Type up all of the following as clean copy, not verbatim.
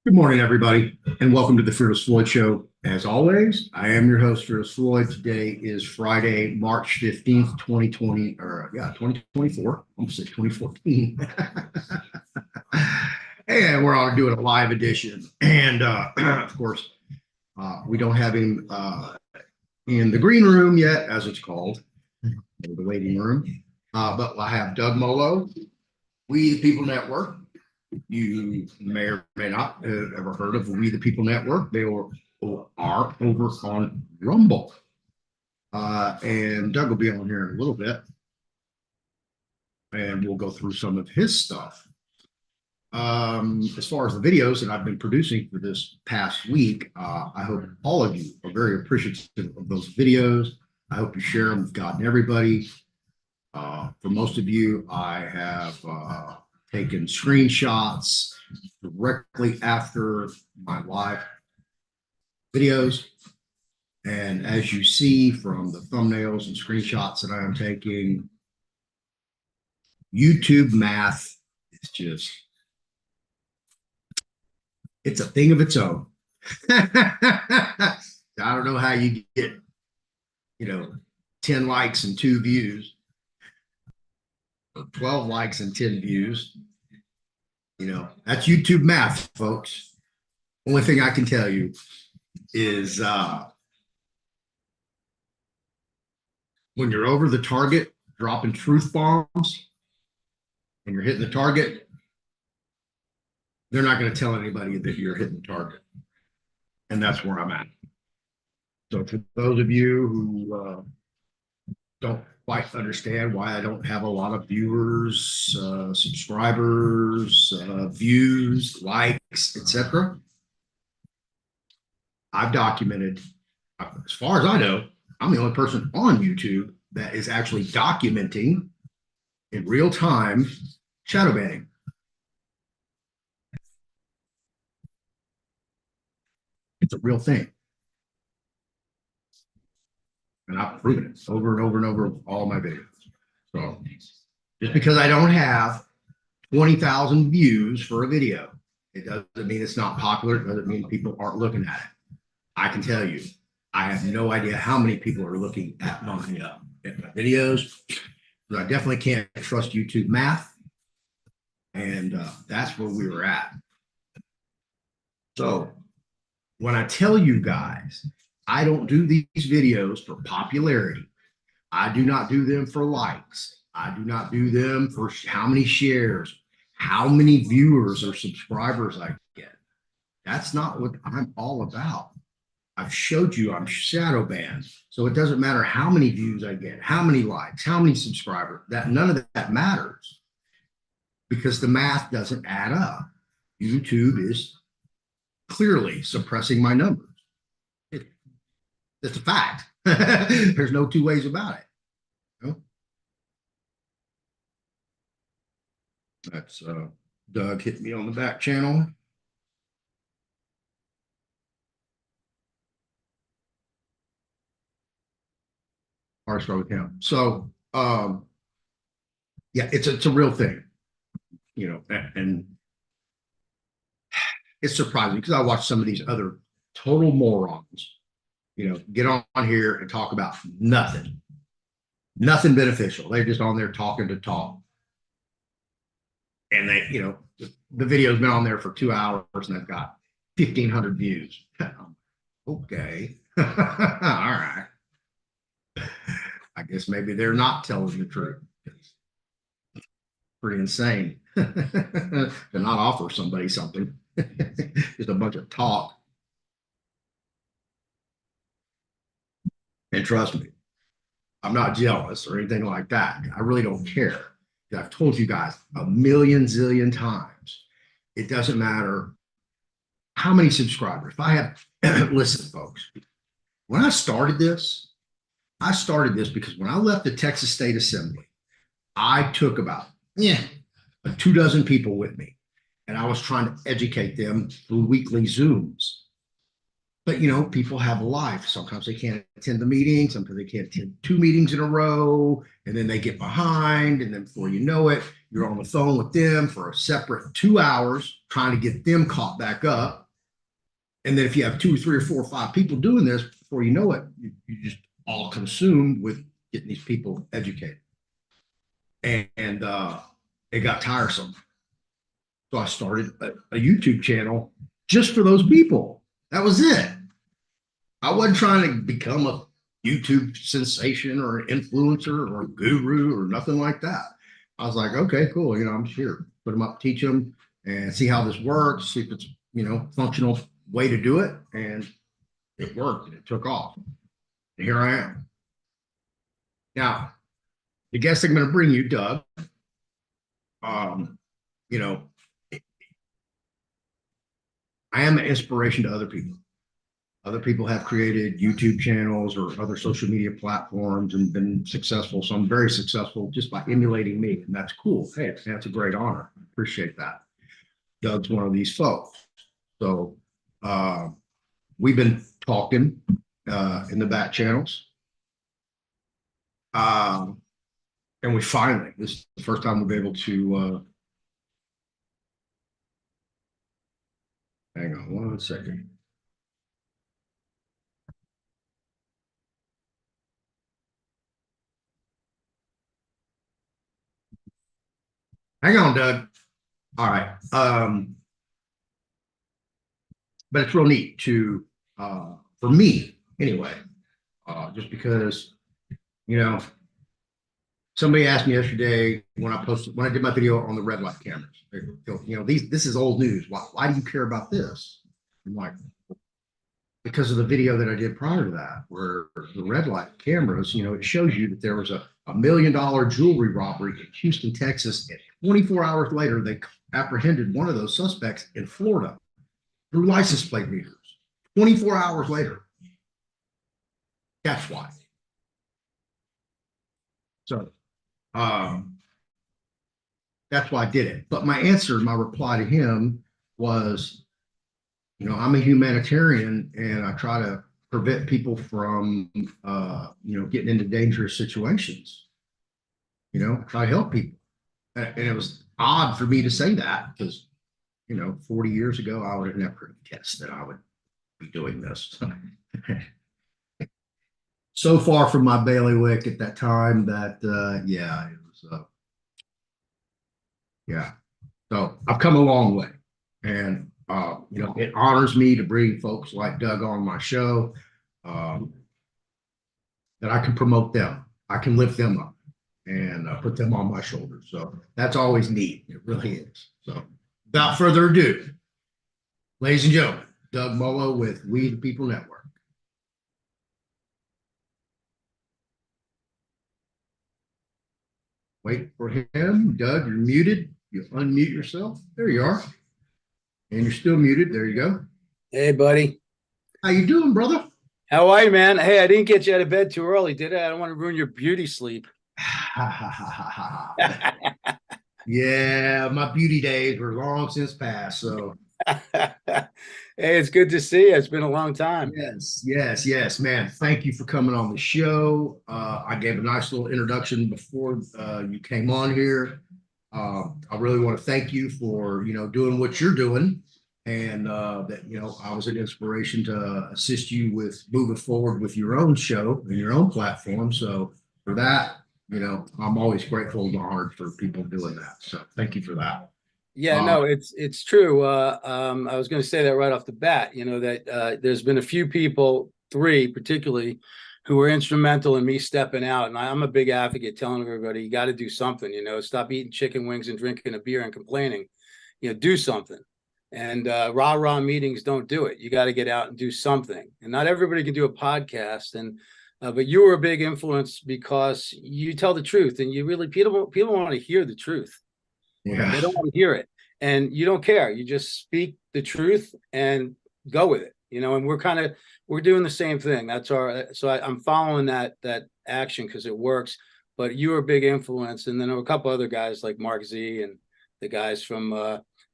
Good morning, everybody, and welcome to the Fearless Floyd Show. As always, I am your host, Fearless Floyd. Today is Friday, March 15th, 2024. Almost said 2014. And we're on doing a live edition. And of course, we don't have him in the green room yet, as it's called, the waiting room. But I have Doug Mollo, We the People Network. You may or may not have ever heard of We the People Network. They are over on Rumble. And Doug will be on here in a little bit. And we'll go through some of his stuff. As far as the videos that I've been producing for this past week, I hope all of you are very appreciative of those videos. I hope you share them with God and everybody. For most of you, I have taken screenshots directly after my live videos. And as you see from the thumbnails and screenshots that I am taking, YouTube math is just, it's a thing of its own. I don't know how you get, 10 likes and 2 views, or 12 likes and 10 views. That's YouTube math, folks. Only thing I can tell you is when you're over the target, dropping truth bombs, and you're hitting the target, they're not going to tell anybody that you're hitting the target. And that's where I'm at. So for those of you who don't quite understand why I don't have a lot of viewers, subscribers, views, likes, etc., I've documented, as far as I know, I'm the only person on YouTube that is actually documenting in real time shadow banning. It's a real thing. And I've proven it over and over and over all my videos. So just because I don't have 20,000 views for a video, it doesn't mean it's not popular. It doesn't mean people aren't looking at it. I can tell you, I have no idea how many people are looking at my videos. But I definitely can't trust YouTube math. And that's where we were at. So when I tell you guys, I don't do these videos for popularity. I do not do them for likes. I do not do them for how many shares, how many viewers or subscribers I get. That's not what I'm all about. I've showed you I'm shadow banned. So it doesn't matter how many views I get, how many likes, how many subscribers, that none of that matters because the math doesn't add up. YouTube is clearly suppressing my numbers. It's a fact. There's no two ways about it. That's Doug hit me on the back channel. Our account. So yeah, it's a real thing, and it's surprising because I watch some of these other total morons, get on here and talk about nothing beneficial. They're just on there talking to talk. And they, the video's been on there for 2 hours and they've got 1,500 views. Okay. All right. I guess maybe they're not telling the truth. It's pretty insane to not offer somebody something. Just a bunch of talk. And trust me, I'm not jealous or anything like that. I really don't care. I've told you guys a million zillion times. It doesn't matter how many subscribers. If I have, listen, folks, when I started this because when I left the Texas State Assembly, I took about 24 people with me, and I was trying to educate them through weekly Zooms. But people have a life. Sometimes they can't attend the meeting. Sometimes they can't attend 2 meetings in a row, and then they get behind. And then before you know it, you're on the phone with them for a separate 2 hours trying to get them caught back up. And then if you have 2 or 3 or 4 or 5 people doing this, before you know it, you just all consumed with getting these people educated. And it got tiresome. So I started a YouTube channel just for those people. That was it. I wasn't trying to become a YouTube sensation or an influencer or a guru or nothing like that. I was like, okay, cool. I'm here. Put them up, teach them, and see how this works. See if it's functional way to do it. And it worked. And it took off. And here I am. Now, the guest I'm going to bring you, Doug. I am an inspiration to other people. Other people have created YouTube channels or other social media platforms and been successful. So I'm very successful just by emulating me. And that's cool. Hey, that's a great honor. I appreciate that. Doug's one of these folks. So we've been talking in the back channels. And we finally, this is the first time we've been able to, hang on 1 second. Hang on, Doug. All right. But it's real neat to, for me anyway, just because, somebody asked me yesterday when I did my video on the red light cameras, this is old news. Why do you care about this? I'm like, because of the video that I did prior to that, where the red light cameras, it shows you that there was a $1 million jewelry robbery in Houston, Texas. And 24 hours later, they apprehended one of those suspects in Florida through license plate readers. 24 hours later. That's why. So that's why I did it. But my reply to him was, I'm a humanitarian and I try to prevent people from, getting into dangerous situations. Try to help people. And it was odd for me to say that because, 40 years ago, I would have never guessed that I would be doing this. So far from my bailiwick at that time that, it was, So I've come a long way. And, it honors me to bring folks like Doug on my show, that I can promote them. I can lift them up and put them on my shoulders. So that's always neat. It really is. So without further ado, ladies and gentlemen, Doug Mollo with We the People Network. Wait for him. Doug, you're muted. You unmute yourself. There you are. And you're still muted. There you go. Hey, buddy. How you doing, brother? How are you, man? Hey, I didn't get you out of bed too early, did I? I don't want to ruin your beauty sleep. Yeah, my beauty days were long since past. So hey, it's good to see you. It's been a long time. Yes, man. Thank you for coming on the show. I gave a nice little introduction before you came on here. I really want to thank you for doing what you're doing and that, I was an inspiration to assist you with moving forward with your own show and your own platform. So for that, I'm always grateful and honored for people doing that. So thank you for that. Yeah, no, it's true. I was going to say that right off the bat, that there's been a few people, three particularly, who were instrumental in me stepping out. And I'm a big advocate telling everybody, you got to do something, stop eating chicken wings and drinking a beer and complaining, do something. And rah-rah meetings don't do it. You got to get out and do something. And not everybody can do a podcast. And but you were a big influence because you tell the truth, and you really people want to hear the truth. Yeah. They don't want to hear it, and you don't care. You just speak the truth and go with it, and we're doing the same thing. That's I'm following that action because it works. But you were a big influence, and then there were a couple other guys like Mark Z and the guys from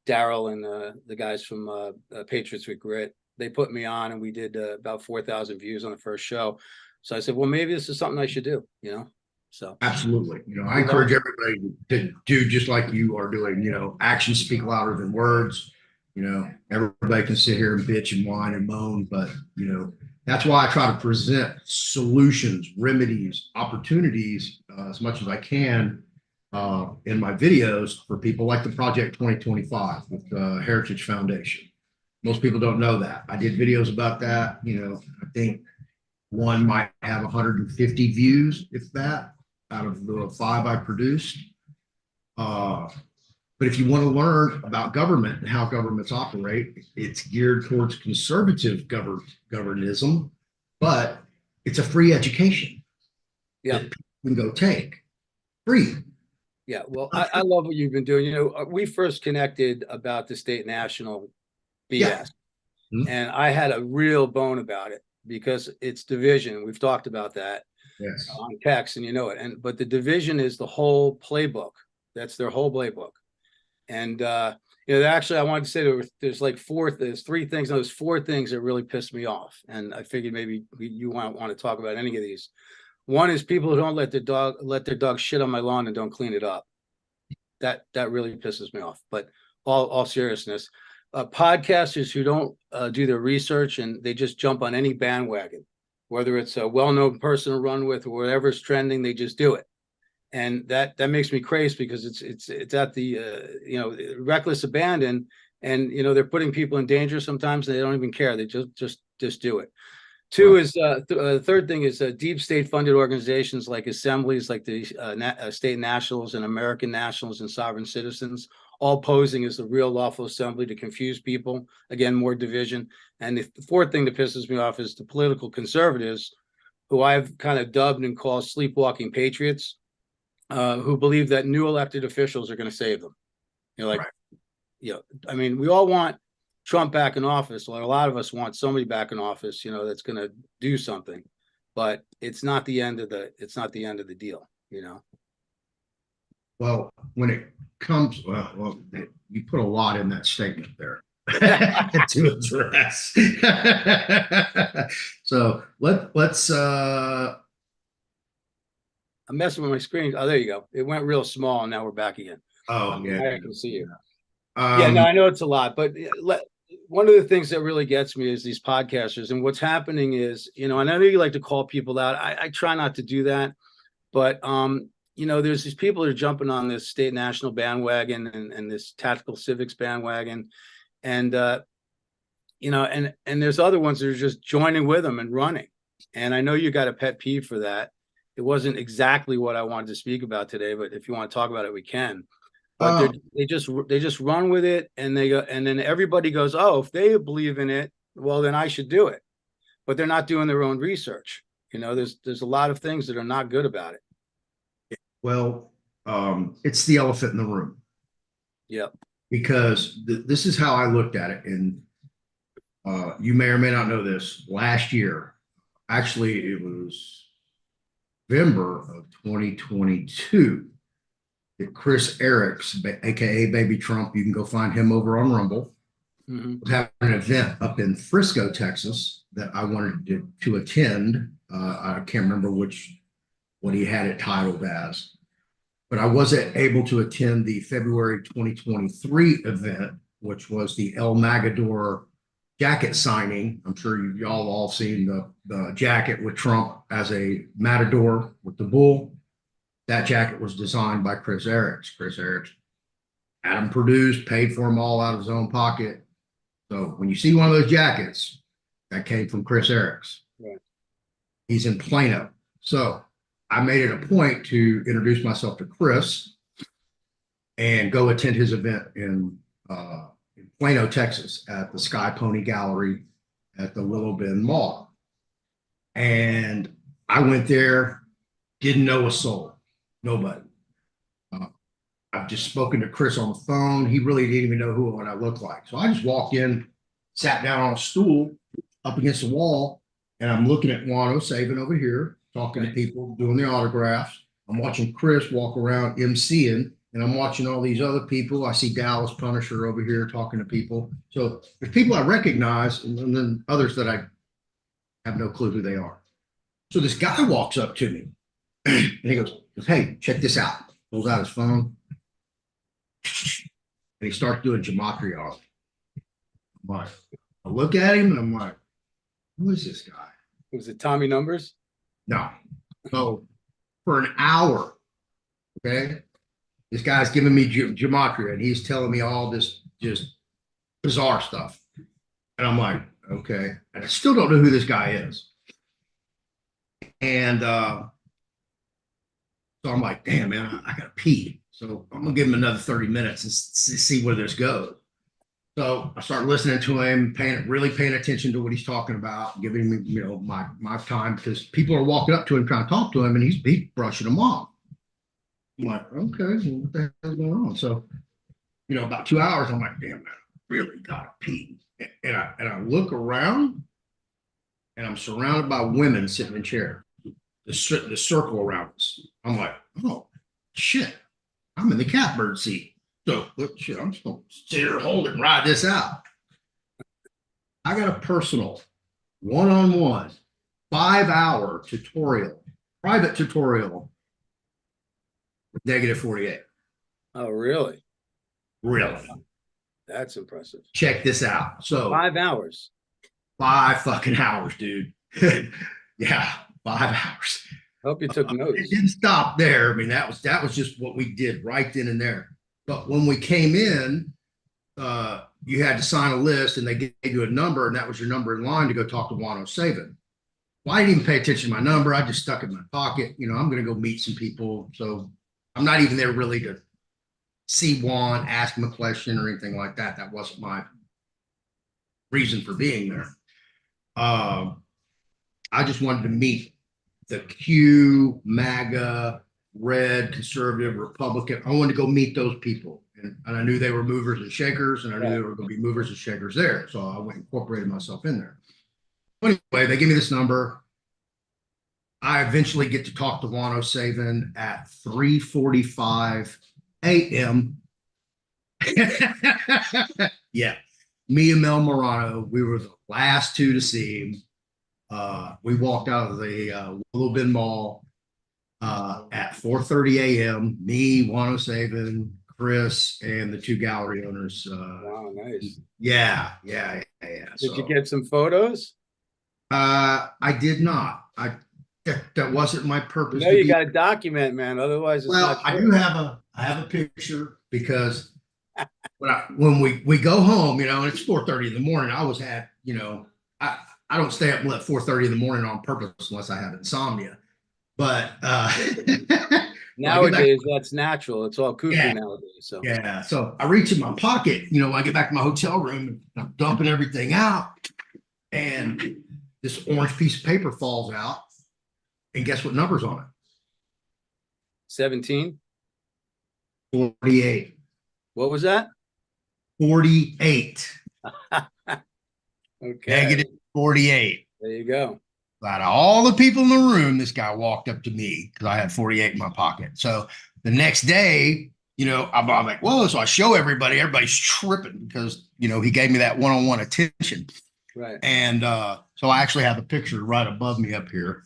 Daryl and the guys from Patriots with Grit. They put me on, and we did about 4,000 views on the first show. So I said, well, maybe this is something I should do, So Absolutely. I encourage everybody to do just like you are doing. Actions speak louder than words. Everybody can sit here and bitch and whine and moan, but that's why I try to present solutions, remedies, opportunities as much as I can in my videos for people like the Project 2025 with the Heritage Foundation. Most people don't know that. I did videos about that. I think one might have 150 views, if that, out of the 5 I produced. But if you want to learn about government and how governments operate, it's geared towards conservative governism, but it's a free education that people can go take free. Yeah, well, I love what you've been doing. We first connected about the state national BS, Yeah. And I had a real bone about it because it's division. We've talked about that on text, and it. But the division is the whole playbook. That's their whole playbook. And actually, I wanted to say there's 3 things. Those 4 things that really pissed me off, and I figured maybe you want to talk about any of these. One is people who don't let their dog shit on my lawn and don't clean it up. That really pisses me off. But all seriousness, podcasters who don't do their research and they just jump on any bandwagon, whether it's a well-known person to run with or whatever's trending, they just do it. And that makes me crazy because it's at the reckless abandon, and they're putting people in danger sometimes, and they don't even care. They just do it. 2 is third thing is deep state funded organizations like assemblies like the state nationals and American nationals and sovereign citizens, all posing as the real lawful assembly to confuse people. Again, more division. And the 4th thing that pisses me off is the political conservatives, who I've kind of dubbed and called sleepwalking patriots, who believe that new elected officials are going to save them. I mean, we all want Trump back in office. Well, a lot of us want somebody back in office, that's going to do something, but it's not the end of the deal, Well, when it comes, you put a lot in that statement there to address. So let's I'm messing with my screen. Oh, there you go. It went real small, and now we're back again. Oh, yeah. I can see you. Yeah, no, I know it's a lot, but one of the things that really gets me is these podcasters, and what's happening is, and I know you like to call people out. I try not to do that, but there's these people that are jumping on this state national bandwagon and this tactical civics bandwagon, and and there's other ones that are just joining with them and running. And I know you got a pet peeve for that. It wasn't exactly what I wanted to speak about today, but if you want to talk about it, we can. But they just run with it, and they go, and then everybody goes, oh, if they believe in it, well, then I should do it. But they're not doing their own research. There's a lot of things that are not good about it. Well, it's the elephant in the room. Yep. Because this is how I looked at it, and you may or may not know this. Last year, actually, it was November of 2022. Chris Ericks, aka Baby Trump, you can go find him over on Rumble, was having an event up in Frisco, Texas, that I wanted to attend. I can't remember what he had it titled as, but I wasn't able to attend the February 2023 event, which was the El Magador jacket signing. I'm sure y'all all seen the jacket with Trump as a matador with the bull. That jacket was designed by Chris Eriks. Chris Eriks had them produced, paid for them all out of his own pocket. So when you see one of those jackets, that came from Chris Eriks. Right. He's in Plano. So I made it a point to introduce myself to Chris and go attend his event in Plano, Texas, at the Sky Pony Gallery at the Willow Bend Mall. And I went there, didn't know a soul, nobody. I've just spoken to Chris on the phone. He really didn't even know what I looked like. So I just walked in, sat down on a stool up against the wall, and I'm looking at Wano Savin over here, talking to people, doing the autographs. I'm watching Chris walk around emceeing, and I'm watching all these other people. I see Dallas Punisher over here talking to people. So there's people I recognize, and then others that I have no clue who they are. So this guy walks up to me, and he goes, "Hey, check this out." Pulls out his phone, and he starts doing gematria on me. I'm like, I look at him, and I'm like, who is this guy? Was it Tommy Numbers? No. So for an hour, okay, this guy's giving me gematria, and he's telling me all this just bizarre stuff. And I'm like, okay. And I still don't know who this guy is. And so I'm like, damn, man, I gotta pee. So I'm gonna give him another 30 minutes and see where this goes. So I start listening to him, really paying attention to what he's talking about, giving me, my time, because people are walking up to him trying to talk to him, and he's brushing them off. I'm like, okay, what the hell's going on? So, about 2 hours, I'm like, damn, man, I really gotta pee. And I look around, and I'm surrounded by women sitting in chairs, the circle around us. I'm like, oh shit, I'm in the catbird seat. So shit, I'm just gonna sit here, hold it, and ride this out. I got a personal, one-on-one, 5-hour tutorial, private tutorial with -48. Oh, really? Really? That's impressive. Check this out. So 5 hours. 5 fucking hours, dude. Yeah, 5 hours. Hope you took notes. It didn't stop there. I mean, that was just what we did right then and there. But when we came in, you had to sign a list, and they gave you a number, and that was your number in line to go talk to Wano Savin. Well, I didn't even pay attention to my number. I just stuck it in my pocket. I'm going to go meet some people. So I'm not even there really to see Juan, ask him a question or anything like that. That wasn't my reason for being there. I just wanted to meet the Q, MAGA, red, conservative, Republican. I wanted to go meet those people. And I knew they were movers and shakers, and I knew they were going to be movers and shakers there. So I went and incorporated myself in there. Anyway, they give me this number. I eventually get to talk to Wano Savin at 3:45 a.m. Yeah. Me and Mel Morano, we were the last two to see him. We walked out of the Willow Bend Mall at 4:30 a.m. Me, Wano Savin, Chris, and the two gallery owners. Wow, nice. Yeah. Did you get some photos? I did not. That wasn't my purpose. You got to document, man. Otherwise, it's not I do have a picture, because when we go home, and it's 4:30 in the morning. I was at, I don't stay up at 4:30 in the morning on purpose unless I have insomnia. But nowadays that's natural. It's all cuckoo nowadays. So yeah. So I reach in my pocket, when I get back to my hotel room, and I'm dumping everything out, and this orange piece of paper falls out, and guess what number's on it? 17. 48. What was that? 48. Okay. -48. There you go. Out of all the people in the room, this guy walked up to me because I had 48 in my pocket. So the next day, I'm like, whoa. So I show everybody, everybody's tripping because, he gave me that one-on-one attention. Right. And so I actually have a picture right above me up here,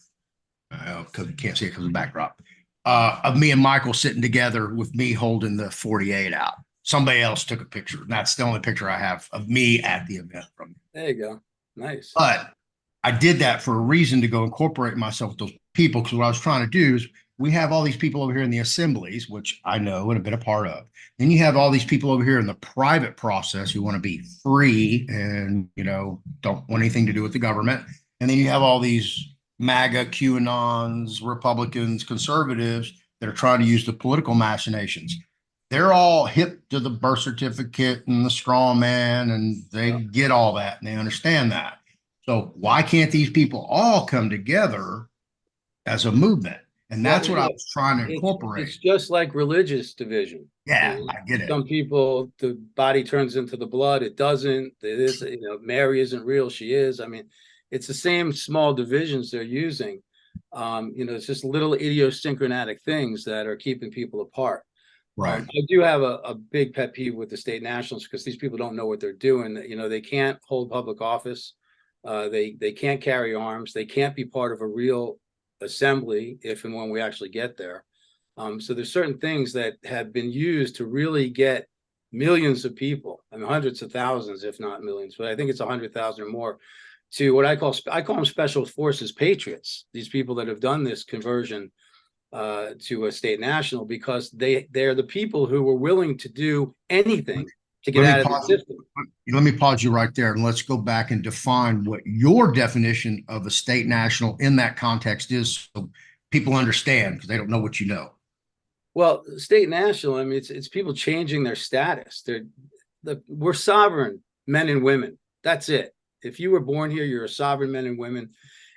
because you can't see it because of the backdrop, of me and Michael sitting together with me holding the 48 out. somebody else took a picture. And that's the only picture I have of me at the event from. There you go. Nice. But I did that for a reason, to go incorporate myself with those people. Because what I was trying to do is, we have all these people over here in the assemblies, which I know and have been a part of. Then you have all these people over here in the private process who want to be free and, don't want anything to do with the government. And then you have all these MAGA, QAnons, Republicans, conservatives that are trying to use the political machinations. They're all hip to the birth certificate and the straw man, and they get all that and they understand that. So why can't these people all come together as a movement? And that's what I was trying to incorporate. It's just like religious division. Yeah, I get it. Some people, the body turns into the blood. It doesn't. It is, Mary isn't real. She is. I mean, it's the same small divisions they're using. It's just little idiosyncratic things that are keeping people apart. Right. I do have a big pet peeve with the state nationals, because these people don't know what they're doing. They can't hold public office. They can't carry arms. They can't be part of a real assembly if and when we actually get there. So there's certain things that have been used to really get millions of people, and hundreds of thousands, if not millions, but I think it's 100,000 or more, to what I call them special forces patriots. These people that have done this conversion to a state national, because they're the people who were willing to do anything to get out of the system. Let me pause you right there, and let's go back and define what your definition of a state national in that context is, so people understand, because they don't know what you know. Well, state national, I mean, it's people changing their status. We're sovereign men and women. That's it. If you were born here, you're a sovereign men and women,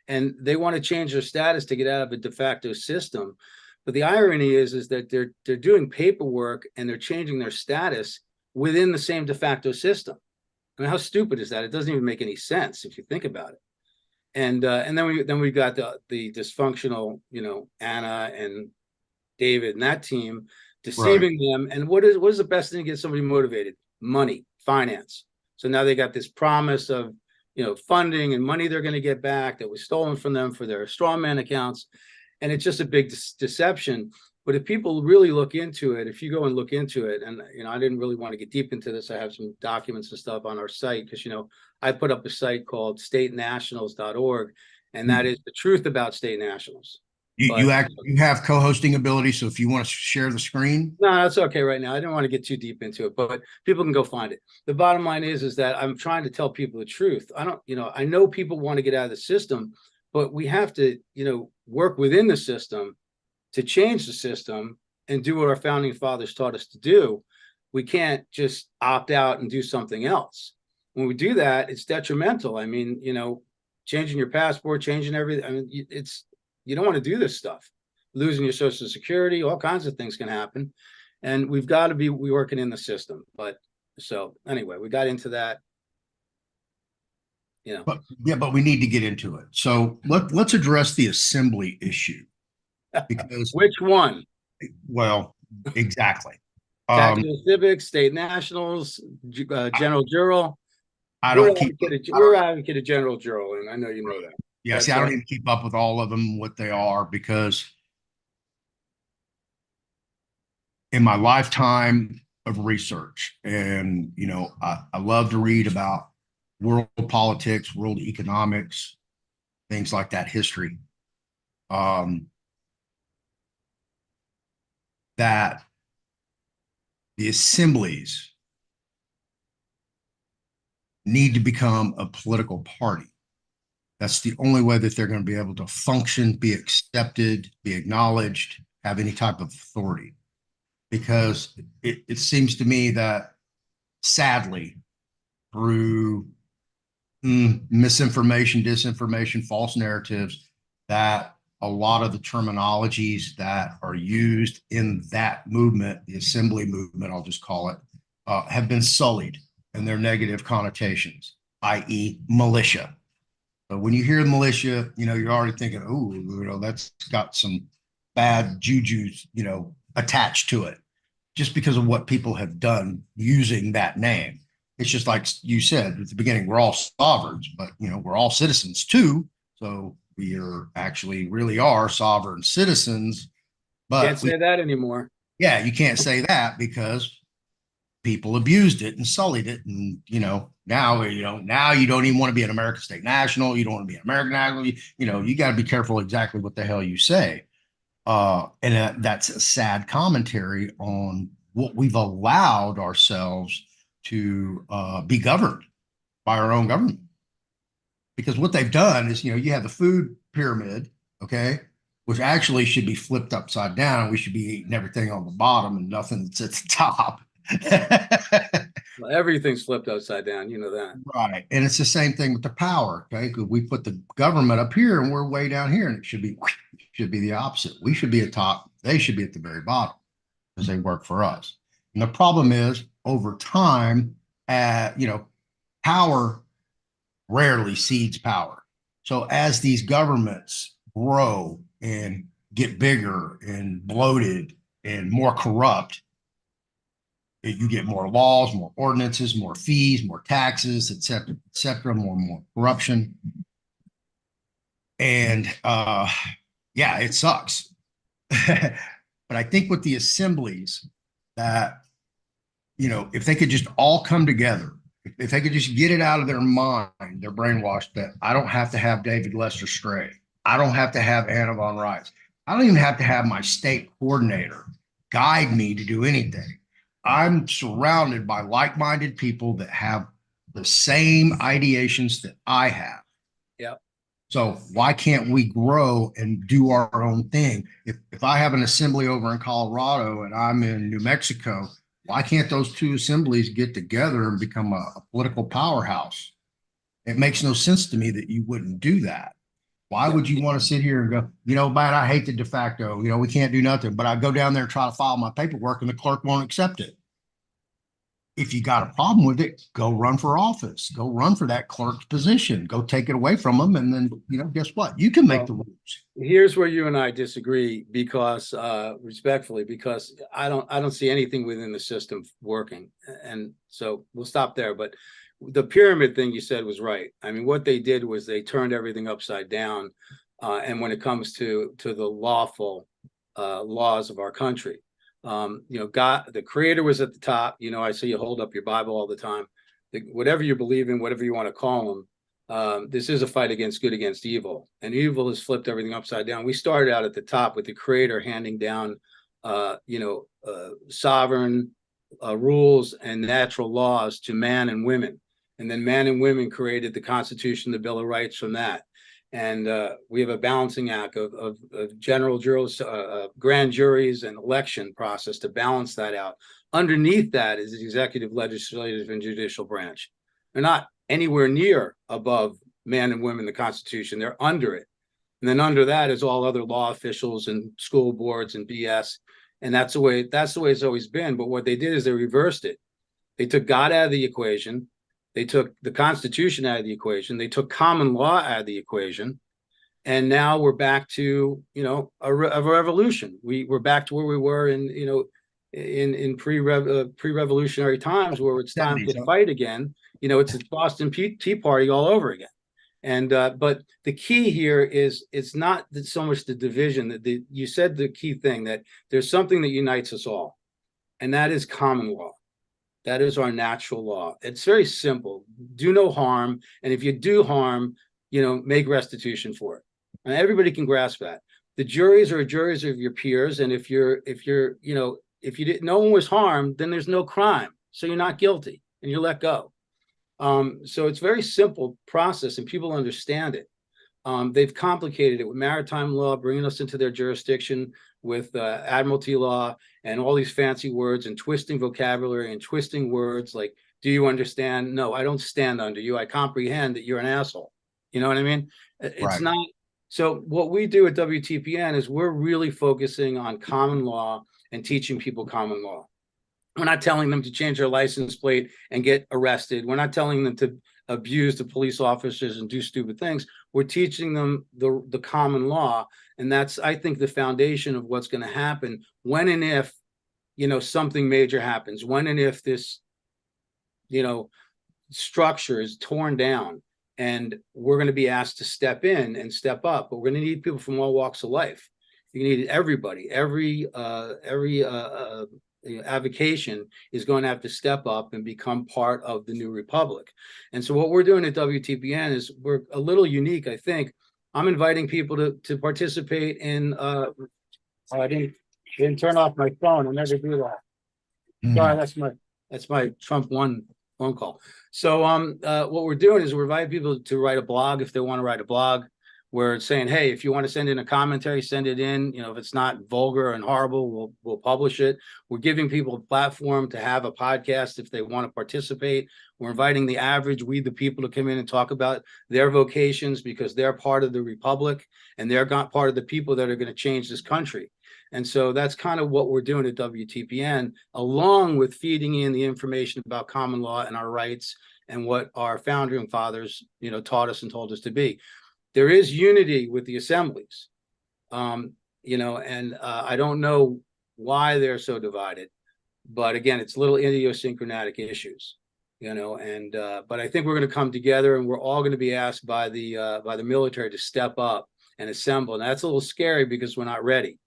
and they want to change their status to get out of a de facto system. But the irony is that they're doing paperwork and they're changing their status within the same de facto system. I mean, how stupid is that? It doesn't even make any sense if you think about it. And then we got the dysfunctional, Anna and David and that team deceiving them. And what is the best thing to get somebody motivated? Money, finance. So now they got this promise of funding and money they're going to get back that was stolen from them for their strawman accounts, and it's just a big deception. But if people really look into it, if you go and look into it, and I didn't really want to get deep into this. I have some documents and stuff on our site, because I put up a site called statenationals.org, and that is the truth about state nationals. You have co-hosting ability, so if you want to share the screen. No, that's okay right now. I didn't want to get too deep into it, but people can go find it. The bottom line is that I'm trying to tell people the truth. I know people want to get out of the system, but we have to, work within the system to change the system and do what our founding fathers taught us to do. We can't just opt out and do something else. When we do that, it's detrimental. I mean, changing your passport, changing everything. I mean, you don't want to do this stuff. Losing your Social Security, all kinds of things can happen. And we've got to be working in the system. But so anyway, we got into that. But we need to get into it. So let's address the assembly issue. Because which one? Well, exactly. Tactical civics, state nationals, general jural. We're advocate of general jural, and I know you know that. Yeah, see, I don't even keep up with all of them, what they are, because in my lifetime of research, and I love to read about world politics, world economics, things like that, history. That the assemblies need to become a political party. That's the only way that they're going to be able to function, be accepted, be acknowledged, have any type of authority. Because it seems to me that, sadly, through misinformation, disinformation, false narratives, that a lot of the terminologies that are used in that movement, the assembly movement, I'll just call it, have been sullied in their negative connotations, i.e. militia. But when you hear militia, you're already thinking, oh, that's got some bad jujus, attached to it, just because of what people have done using that name. It's just like you said at the beginning, we're all sovereigns, but we're all citizens too. So we really are sovereign citizens. But can't say that anymore. Yeah, you can't say that, because people abused it and sullied it. And, now you don't even want to be an American State National. You don't want to be an American National. You got to be careful exactly what the hell you say. And that's a sad commentary on what we've allowed ourselves to be governed by our own government. Because what they've done is, you have the food pyramid, okay, which actually should be flipped upside down. We should be eating everything on the bottom and nothing that's at the top. Well, everything's flipped upside down, you know that. Right. And it's the same thing with the power. Okay. Because we put the government up here and we're way down here, and it should be the opposite. We should be at top. They should be at the very bottom because they work for us. And the problem is over time, power rarely cedes power. So as these governments grow and get bigger and bloated and more corrupt, you get more laws, more ordinances, more fees, more taxes, et cetera, more corruption. And yeah, it sucks. But I think with the assemblies that, if they could just all come together, if they could just get it out of their mind, they're brainwashed that I don't have to have David Lester Stray. I don't have to have Anna Von Rice. I don't even have to have my state coordinator guide me to do anything. I'm surrounded by like-minded people that have the same ideations that I have. Yeah. So why can't we grow and do our own thing? If I have an assembly over in Colorado and I'm in New Mexico, why can't those two assemblies get together and become a political powerhouse? It makes no sense to me that you wouldn't do that. Why would you want to sit here and go, man, I hate the de facto, we can't do nothing, but I go down there and try to file my paperwork and the clerk won't accept it. If you got a problem with it, go run for office, go run for that clerk's position, go take it away from them. And then, guess what? You can make the rules. Here's where you and I disagree because respectfully, because I don't see anything within the system working. And so we'll stop there. But the pyramid thing you said was right. I mean, what they did was they turned everything upside down. And when it comes to the lawful laws of our country, God, the creator was at the top. I see you hold up your Bible all the time. Whatever you believe in, whatever you want to call them, this is a fight against good against evil, and evil has flipped everything upside down. We started out at the top with the creator handing down, sovereign rules and natural laws to man and women. And then man and women created the Constitution, the Bill of Rights from that. And we have a balancing act of general juries, grand juries, and election process to balance that out. Underneath that is the executive, legislative, and judicial branch. They're not anywhere near above man and women, the Constitution. They're under it. And then under that is all other law officials and school boards and BS. And that's the way it's always been. But what they did is they reversed it. They took God out of the equation. They took the Constitution out of the equation. They took common law out of the equation. And now we're back to, a revolution. We're back to where we were in pre-revolutionary times, where it's time to fight again. It's a Boston Tea Party all over again. And but the key here is it's not so much the division that you said the key thing, that there's something that unites us all, and that is common law. That is our natural law. It's very simple. Do no harm. And if you do harm, make restitution for it. And everybody can grasp that. The juries are juries of your peers. And if no one was harmed, then there's no crime. So you're not guilty and you're let go. So it's a very simple process and people understand it. They've complicated it with maritime law, bringing us into their jurisdiction, with admiralty law and all these fancy words, and twisting vocabulary and twisting words like, do you understand? No, I don't stand under you. I comprehend that you're an asshole. You know what I mean? It's not. So what we do at WTPN is we're really focusing on common law and teaching people common law. We're not telling them to change their license plate and get arrested. We're not telling them to abuse the police officers and do stupid things. We're teaching them the common law. And that's, I think, the foundation of what's going to happen when and if, something major happens, when and if this, structure is torn down, and we're going to be asked to step in and step up. But we're going to need people from all walks of life. You need everybody, every avocation is going to have to step up and become part of the new republic. And so what we're doing at WTPN is we're a little unique, I think. I'm inviting people to participate in I didn't turn off my phone. I never do that. Sorry, that's my Trump one phone call. So what we're doing is we're inviting people to write a blog if they want to write a blog. We're saying, hey, if you want to send in a commentary, send it in. If it's not vulgar and horrible, we'll publish it. We're giving people a platform to have a podcast if they want to participate. We're inviting the average, we the people, to come in and talk about their vocations because they're part of the republic and they're part of the people that are going to change this country. And so that's kind of what we're doing at WTPN, along with feeding in the information about common law and our rights and what our founding fathers, taught us and told us to be. There is unity with the assemblies, and I don't know why they're so divided, but again, it's little idiosyncratic issues, but I think we're going to come together, and we're all going to be asked by the military to step up and assemble. And that's a little scary because we're not ready.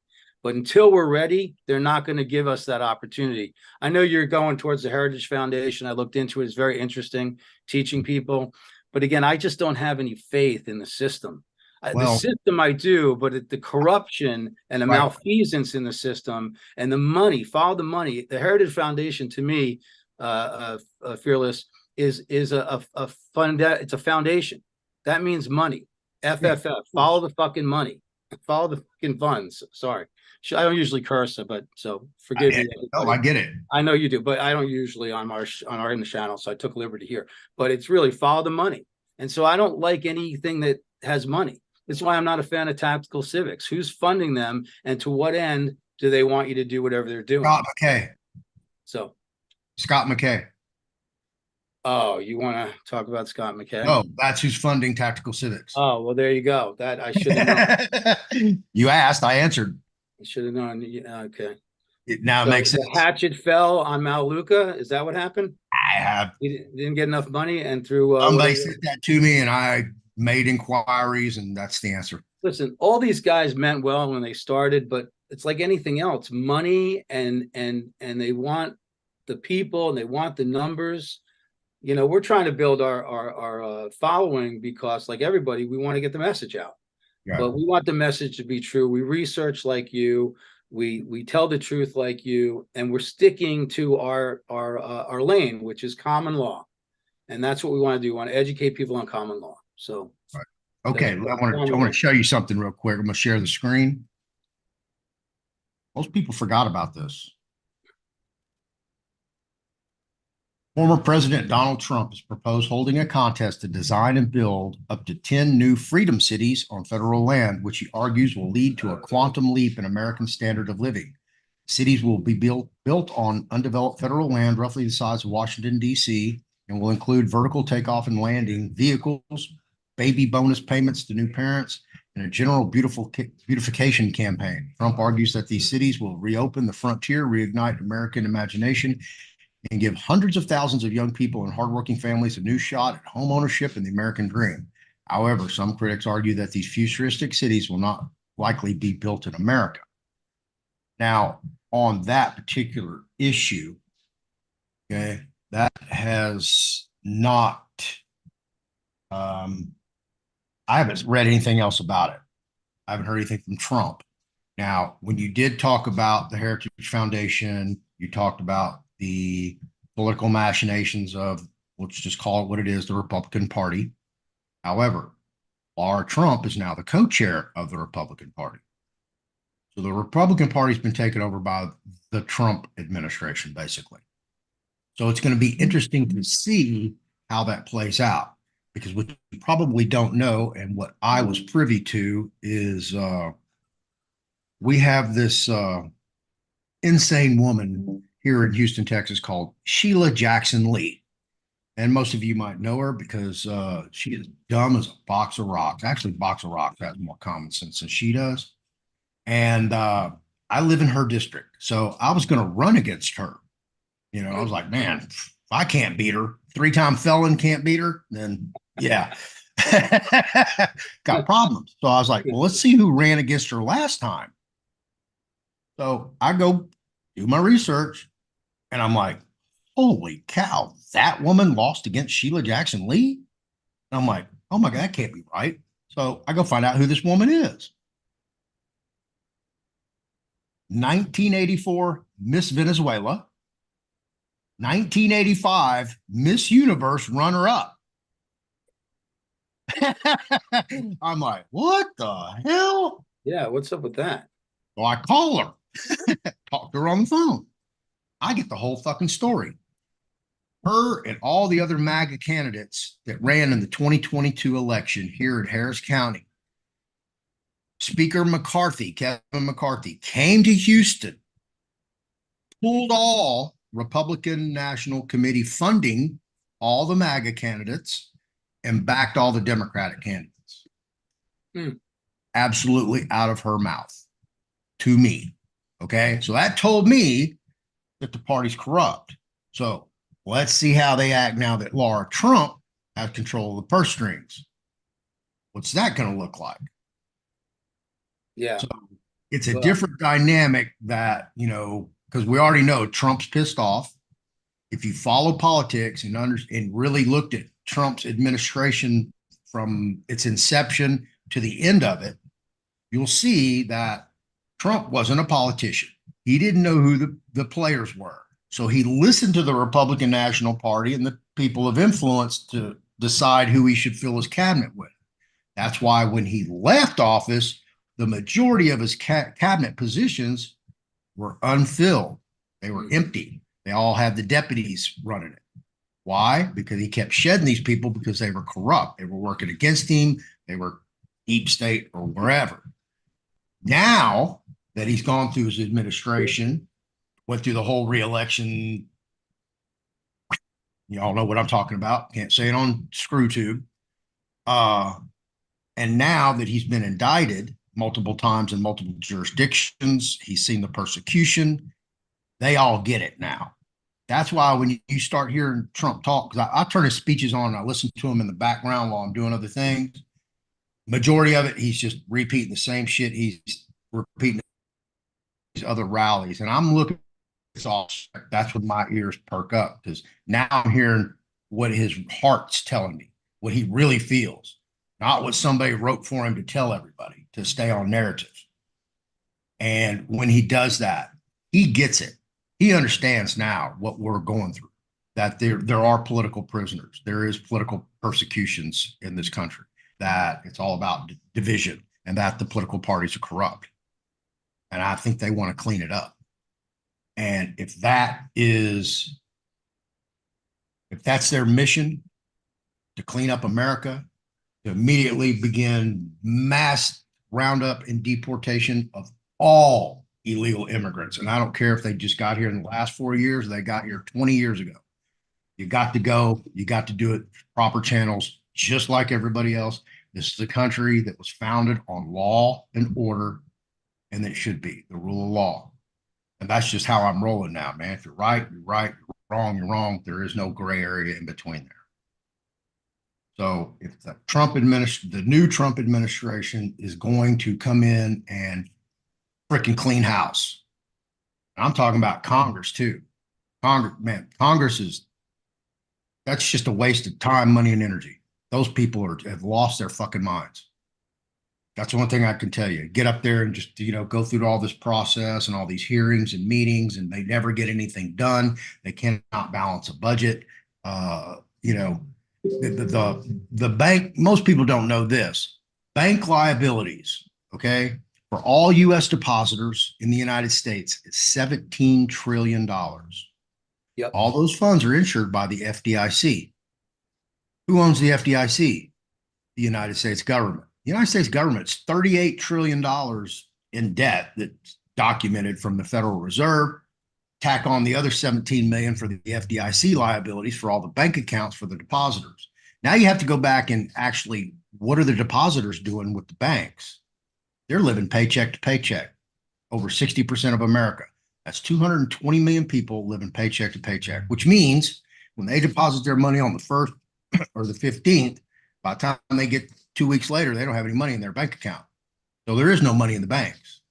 But until we're ready, they're not going to give us that opportunity. I know you're going towards the Heritage Foundation. I looked into it. It's very interesting, teaching people. But again, I just don't have any faith in the system. The system I do, but the corruption and the malfeasance in the system and the money, follow the money. The Heritage Foundation, to me, Fearless, is a fund. It's a foundation. That means money. FFF. Follow the fucking money. Follow the fucking funds. Sorry. I don't usually curse, but so forgive me. Oh, I get it. I know you do, but I don't usually on our in the channel, so I took liberty here. But it's really follow the money, and so I don't like anything that has money. That's why I'm not a fan of tactical civics. Who's funding them, and to what end do they want you to do whatever they're doing? Scott McKay. Scott McKay. Oh, you want to talk about Scott McKay? Oh, that's who's funding tactical civics. Oh, well, there you go. That I should have known. You asked, I answered. I should have known. Okay. It makes sense. The hatchet fell on Maluka. Is that what happened? He didn't get enough money, and through somebody sent that to me, and I made inquiries, and that's the answer. Listen, all these guys meant well when they started, but it's like anything else, money, and they want the people, and they want the numbers. We're trying to build our following because, like everybody, we want to get the message out. Yeah. But we want the message to be true. We research like you. We tell the truth like you, and we're sticking to our lane, which is common law, and that's what we want to do. We want to educate people on common law. So, right. Okay, I want to show you something real quick. I'm going to share the screen. Most people forgot about this. Former President Donald Trump has proposed holding a contest to design and build up to 10 new freedom cities on federal land, which he argues will lead to a quantum leap in American standard of living. Cities will be built on undeveloped federal land, roughly the size of Washington, D.C., and will include vertical takeoff and landing vehicles, baby bonus payments to new parents, and a general beautification campaign. Trump argues that these cities will reopen the frontier, reignite American imagination, and give hundreds of thousands of young people and hardworking families a new shot at home ownership and the American dream. However, some critics argue that these futuristic cities will not likely be built in America. Now, on that particular issue, okay, that has not, I haven't read anything else about it. I haven't heard anything from Trump. Now, when you did talk about the Heritage Foundation, you talked about the political machinations of, let's just call it what it is, the Republican Party. However, Laura Trump is now the co-chair of the Republican Party. So the Republican Party's been taken over by the Trump administration, basically. So it's going to be interesting to see how that plays out, because what you probably don't know, and what I was privy to, is we have this insane woman here in Houston, Texas, called Sheila Jackson Lee. And most of you might know her because she is dumb as a box of rocks. Actually, box of rocks has more common sense than she does. And I live in her district. So I was going to run against her. I was like, man, if I can't beat her, 3-time felon can't beat her, then yeah. Got problems. So I was like, well, let's see who ran against her last time. So I go do my research, and I'm like, holy cow, that woman lost against Sheila Jackson Lee? And I'm like, oh my God, that can't be right. So I go find out who this woman is. 1984 Miss Venezuela, 1985 Miss Universe runner-up. I'm like, what the hell? Yeah, what's up with that? So I call her, talk to her on the phone. I get the whole fucking story. Her and all the other MAGA candidates that ran in the 2022 election here in Harris County. Speaker McCarthy, Kevin McCarthy, came to Houston, pulled all Republican National Committee funding, all the MAGA candidates, and backed all the Democratic candidates. Absolutely out of her mouth to me. Okay. So that told me that the party's corrupt. So let's see how they act now that Laura Trump has control of the purse strings. What's that going to look like? Yeah. So it's a different dynamic that, you know, because we already know Trump's pissed off. If you follow politics and really looked at Trump's administration from its inception to the end of it, you'll see that Trump wasn't a politician. He didn't know who the players were. So he listened to the Republican National Party and the people of influence to decide who he should fill his cabinet with. That's why when he left office, the majority of his cabinet positions were unfilled. They were empty. They all had the deputies running it. Why? Because he kept shedding these people because they were corrupt. They were working against him. They were deep state or wherever. Now that he's gone through his administration, went through the whole re-election, you all know what I'm talking about. Can't say it on ScrewTube. And now that he's been indicted multiple times in multiple jurisdictions, he's seen the persecution. They all get it now. That's why when you start hearing Trump talk, because I turn his speeches on and I listen to him in the background while I'm doing other things. Majority of it, he's just repeating the same shit. He's repeating these other rallies. And I'm looking, it's all, that's when my ears perk up, because now I'm hearing what his heart's telling me, what he really feels, not what somebody wrote for him to tell everybody to stay on narrative. And when he does that, he gets it. He understands now what we're going through, that there are political prisoners. There is political persecutions in this country, that it's all about division and that the political parties are corrupt. And I think they want to clean it up. And if that's their mission, to clean up America, to immediately begin mass roundup and deportation of all illegal immigrants. And I don't care if they just got here in the last 4 years, or they got here 20 years ago. You got to go, you got to do it proper channels, just like everybody else. This is a country that was founded on law and order, and it should be the rule of law. And that's just how I'm rolling now, man. If you're right, you're right. You're wrong, you're wrong. There is no gray area in between there. So if the new Trump administration is going to come in and freaking clean house, I'm talking about Congress too. Congress that's just a waste of time, money, and energy. Those people have lost their fucking minds. That's the one thing I can tell you. Get up there and just, go through all this process and all these hearings and meetings, and they never get anything done. They cannot balance a budget. The bank, most people don't know this. Bank liabilities, okay, for all U.S. depositors in the United States, is $17 trillion. Yep. All those funds are insured by the FDIC. Who owns the FDIC? The United States government. The United States government's $38 trillion in debt that's documented from the Federal Reserve. Tack on the other 17 million for the FDIC liabilities for all the bank accounts for the depositors. Now you have to go back and actually, what are the depositors doing with the banks? They're living paycheck to paycheck. Over 60% of America. That's 220 million people living paycheck to paycheck, which means when they deposit their money on the 1st or the 15th, by the time they get 2 weeks later, they don't have any money in their bank account. So there is no money in the banks.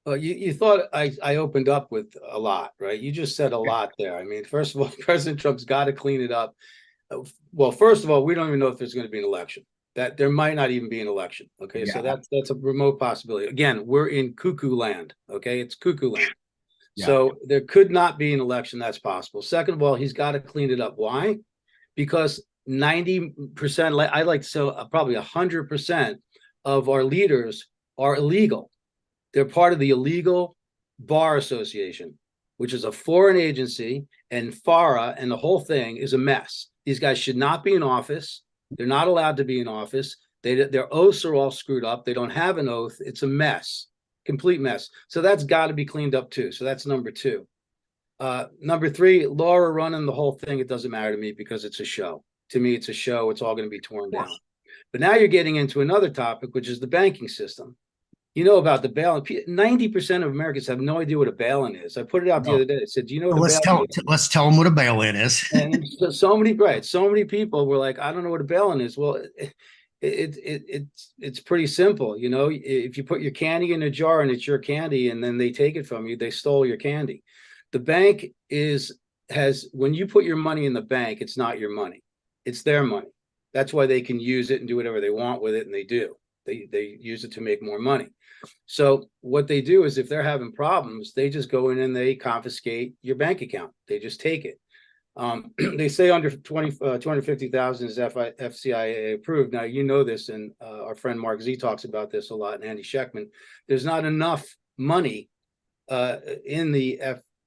Well, you thought I opened up with a lot, right? You just said a lot there. I mean, first of all, President Trump's got to clean it up. Well, first of all, we don't even know if there's going to be an election. That there might not even be an election. Okay, so Yeah. that's a remote possibility. Again, we're in cuckoo land. Okay, it's cuckoo land. Yeah. So there could not be an election. That's possible. Second of all, he's got to clean it up. Why? Because 90%, I like to say probably 100% of our leaders are illegal. They're part of the illegal bar association, which is a foreign agency, and FARA and the whole thing is a mess. These guys should not be in office. They're not allowed to be in office. Their oaths are all screwed up. They don't have an oath. It's a mess, complete mess. So that's got to be cleaned up too. So that's number two. Number three, Laura running the whole thing. It doesn't matter to me because it's a show. To me, it's a show. It's all going to be torn down. But now you're getting into another topic, which is the banking system. You know about the bail-in. 90% of Americans have no idea what a bail-in is. I put it out the other day. I said, "Do you know what a bail-in is?" Let's tell them what a bail-in is. And so many people were like, "I don't know what a bail-in is." Well, it's pretty simple. You know, if you put your candy in a jar and it's your candy, and then they take it from you, they stole your candy. The bank has when you put your money in the bank, it's not your money, it's their money. That's why they can use it and do whatever they want with it, and they do. They use it to make more money. So what they do is if they're having problems, they just go in and they confiscate your bank account. They just take it. They say under 250,000 is FCIA approved. Now, you know this, and our friend Mark Z talks about this a lot, and Andy Schechtman. There's not enough money in the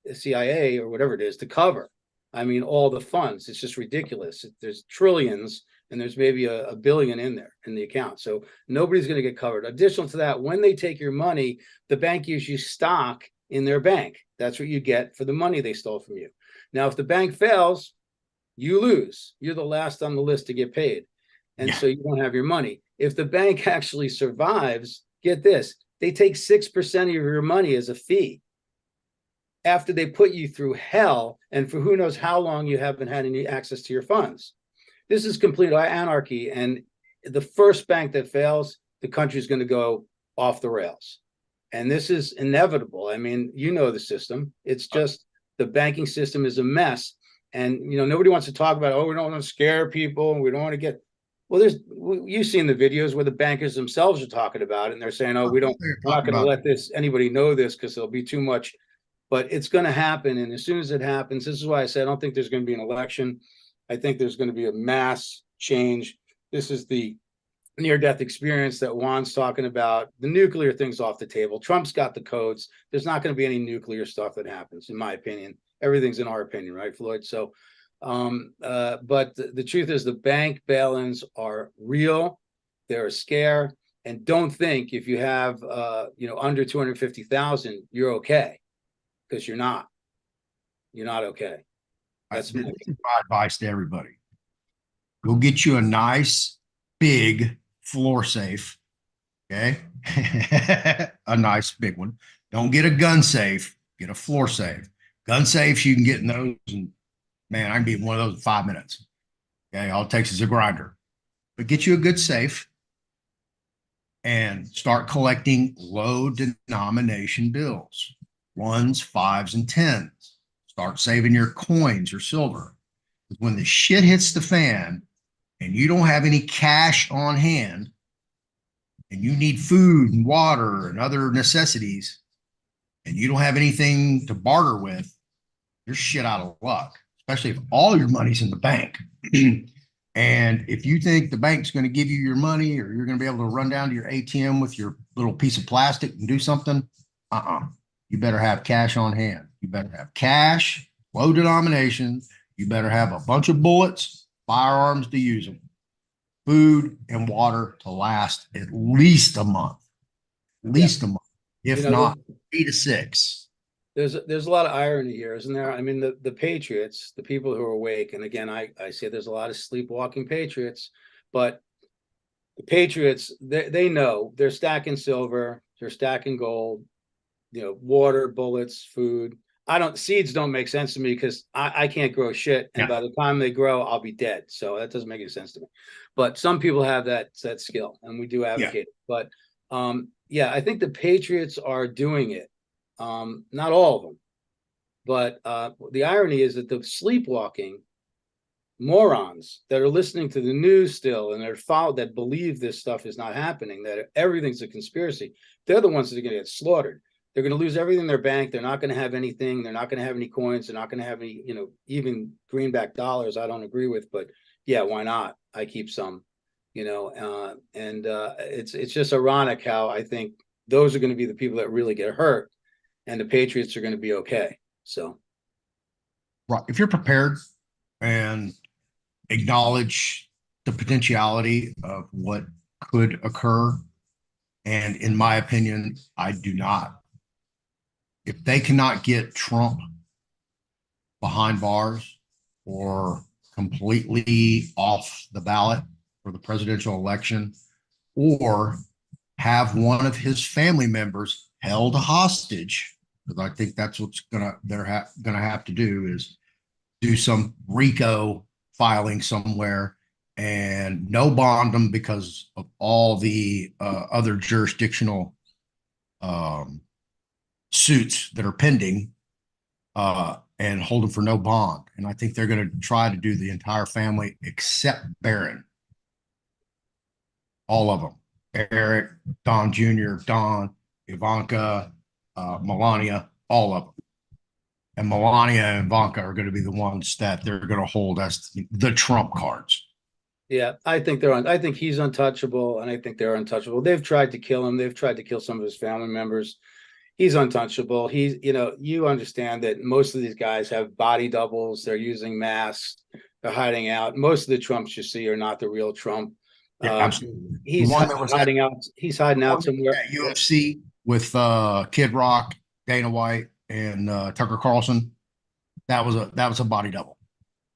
FCIA or whatever it is to cover, I mean, all the funds. It's just ridiculous. There's trillions, and there's maybe a billion in there in the account. So nobody's going to get covered. Additional to that, when they take your money, the bank gives you stock in their bank. That's what you get for the money they stole from you. Now, if the bank fails, you lose. You're the last on the list to get paid. And so you don't have your money. If the bank actually survives, get this, they take 6% of your money as a fee after they put you through hell, and for who knows how long you haven't had any access to your funds. This is complete anarchy, and the first bank that fails, the country's going to go off the rails. And this is inevitable. I mean, you know the system. It's just the banking system is a mess. And, you know, nobody wants to talk about, oh, we don't want to scare people, and we don't want to get, well, you've seen the videos where the bankers themselves are talking about it, and they're saying, oh, we're not going to let anybody know this because there'll be too much. But it's going to happen. And as soon as it happens, this is why I said I don't think there's going to be an election. I think there's going to be a mass change. This is the near-death experience that Juan's talking about. The nuclear thing's off the table. Trump's got the codes. There's not going to be any nuclear stuff that happens, in my opinion. Everything's in our opinion, right, Floyd? So, but the truth is the bank bail-ins are real. They're a scare. And don't think if you have, under 250,000, you're okay. Because you're not okay. That's my advice to everybody. Go get you a nice big floor safe. Okay. A nice big one. Don't get a gun safe, get a floor safe. Gun safes, you can get in those, and man, I can be in one of those in 5 minutes. Okay, all it takes is a grinder. But get you a good safe and start collecting low denomination bills. 1s, 5s, and 10s. Start saving your coins or silver. When the shit hits the fan and you don't have any cash on hand and you need food and water and other necessities and you don't have anything to barter with, you're shit out of luck, especially if all your money's in the bank. And if you think the bank's going to give you your money or you're going to be able to run down to your ATM with your little piece of plastic and do something, you better have cash on hand. You better have cash, low denomination. You better have a bunch of bullets, firearms to use them, food and water to last at least a month, a month, if not 3 to 6. There's a lot of irony here, isn't there? I mean, the patriots, the people who are awake, and again, I say there's a lot of sleepwalking patriots, but the patriots, they know they're stacking silver, they're stacking gold, water, bullets, food. Seeds don't make sense to me because I can't grow shit. And by the time they grow, I'll be dead. So that doesn't make any sense to me. But some people have that skill, and we do advocate it. But, yeah, I think the Patriots are doing it. Not all of them, but the irony is that the sleepwalking morons that are listening to the news still and that believe this stuff is not happening, that everything's a conspiracy, they're the ones that are going to get slaughtered. They're going to lose everything in their bank. They're not going to have anything. They're not going to have any coins. They're not going to have any, even greenback dollars. I don't agree with, but yeah, why not? I keep some, it's just ironic how I think those are going to be the people that really get hurt, and the Patriots are going to be okay. So, right, if you're prepared and acknowledge the potentiality of what could occur, and in my opinion, I do not. If they cannot get Trump behind bars or completely off the ballot for the presidential election, or have one of his family members held hostage, because I think that's what's they're gonna have to do, is do some RICO filing somewhere and no bond them because of all the other jurisdictional suits that are pending, and hold them for no bond. And I think they're going to try to do the entire family except Barron. All of them. Eric, Don Jr., Don, Ivanka, Melania, all of them. And Melania and Ivanka are going to be the ones that they're going to hold as the trump cards. Yeah, I think he's untouchable, and I think they're untouchable. They've tried to kill him. They've tried to kill some of his family members. He's untouchable. You understand that most of these guys have body doubles. They're using masks. They're hiding out. Most of the Trumps you see are not the real Trump. Yeah, absolutely. He's hiding out. He's hiding out somewhere. At UFC with Kid Rock, Dana White, and Tucker Carlson. That was a body double.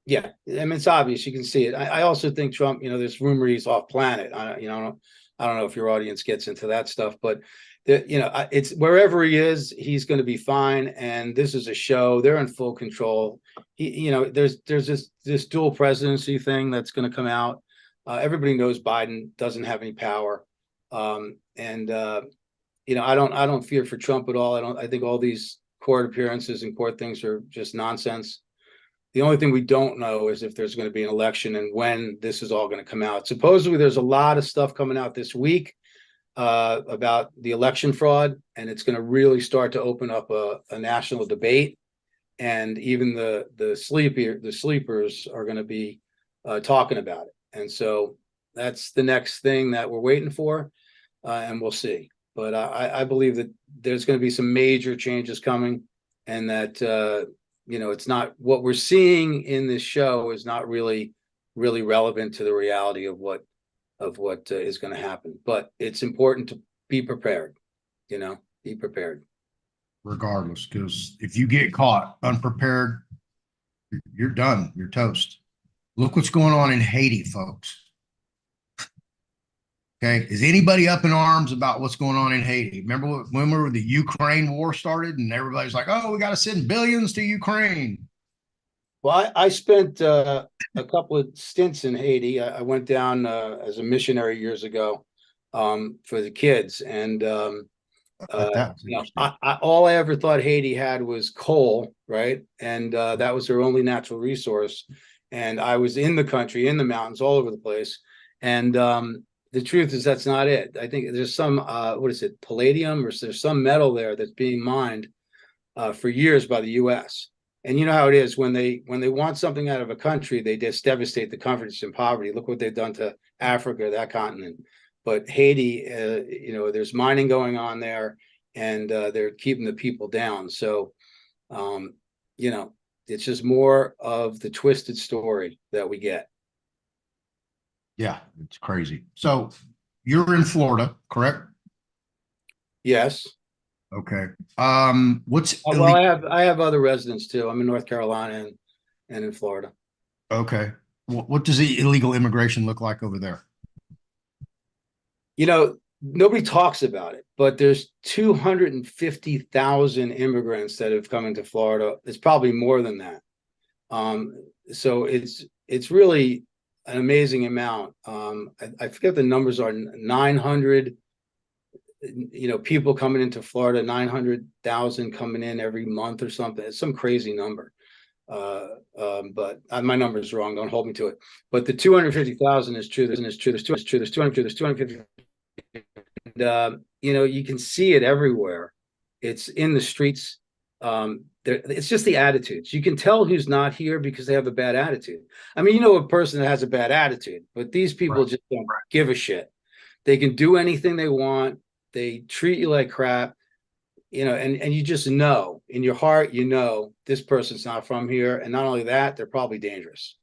Yeah, I mean, it's obvious. You can see it. I also think Trump, there's rumor he's off planet. I don't know if your audience gets into that stuff, but it's wherever he is, he's going to be fine. And this is a show. They're in full control. There's this dual presidency thing that's going to come out. Everybody knows Biden doesn't have any power. I don't fear for Trump at all. I think all these court appearances and court things are just nonsense. The only thing we don't know is if there's going to be an election and when this is all going to come out. Supposedly, there's a lot of stuff coming out this week about the election fraud, and it's going to really start to open up a national debate. And even the sleepers are going to be talking about it. And so that's the next thing that we're waiting for, and we'll see. But I believe that there's going to be some major changes coming, and that it's not what we're seeing in this show is not really relevant to the reality of what is going to happen. But it's important to be prepared. Be prepared. Regardless, because if you get caught unprepared, you're done. You're toast. Look what's going on in Haiti, folks. Okay. Is anybody up in arms about what's going on in Haiti? Remember when the Ukraine war started and everybody's like, oh, we got to send billions to Ukraine. Well, I spent a couple of stints in Haiti. I went down as a missionary years ago for the kids. And all I ever thought Haiti had was coal, right? And that was their only natural resource. And I was in the country, in the mountains, all over the place. And the truth is that's not it. I think there's some, palladium, or there's some metal there that's being mined for years by the U.S. And you know how it is when they want something out of a country, they just devastate the countries in poverty. Look what they've done to Africa, that continent. But Haiti, there's mining going on there, and they're keeping the people down. So, it's just more of the twisted story that we get. Yeah, it's crazy. So you're in Florida, correct? Yes. Okay. What's Well, I have other residents too. I'm in North Carolina and in Florida. Okay. What does the illegal immigration look like over there? Nobody talks about it, but there's 250,000 immigrants that have come into Florida. It's probably more than that. So it's really an amazing amount. I forget the numbers are 900 you know, people coming into Florida, 900,000 coming in every month or something. It's some crazy number. But my number is wrong. Don't hold me to it. But the 250,000 is true. There's 250. And, you know, you can see it everywhere. It's in the streets. It's just the attitudes. You can tell who's not here because they have a bad attitude. I mean, you know, a person that has a bad attitude, but these people just don't give a shit. They can do anything they want. They treat you like crap, you know, and you just know in your heart, you know, this person's not from here. And not only that, they're probably dangerous.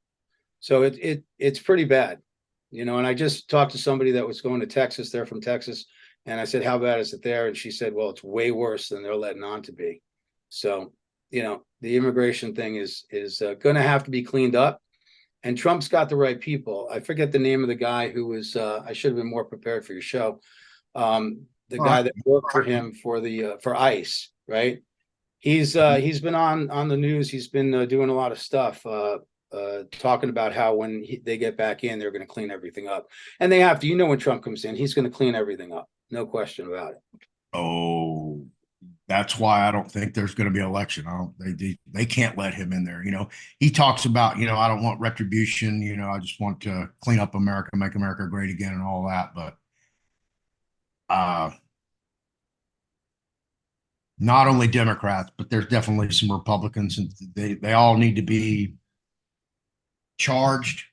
So it's pretty bad, you know. And I just talked to somebody that was going to Texas. They're from Texas. And I said, how bad is it there? And she said, well, it's way worse than they're letting on to be. So, you know, the immigration thing is going to have to be cleaned up. And Trump's got the right people. I forget the name of the guy who was, I should have been more prepared for your show. The guy that worked for him for ICE, right? He's been on the news. He's been doing a lot of stuff, talking about how when they get back in, they're going to clean everything up. And they have to, you know, when Trump comes in, he's going to clean everything up. No question about it. Oh, that's why I don't think there's going to be an election. They can't let him in there. You know, he talks about, you know, I don't want retribution. You know, I just want to clean up America, make America great again and all that. But not only Democrats, but there's definitely some Republicans, and they all need to be charged,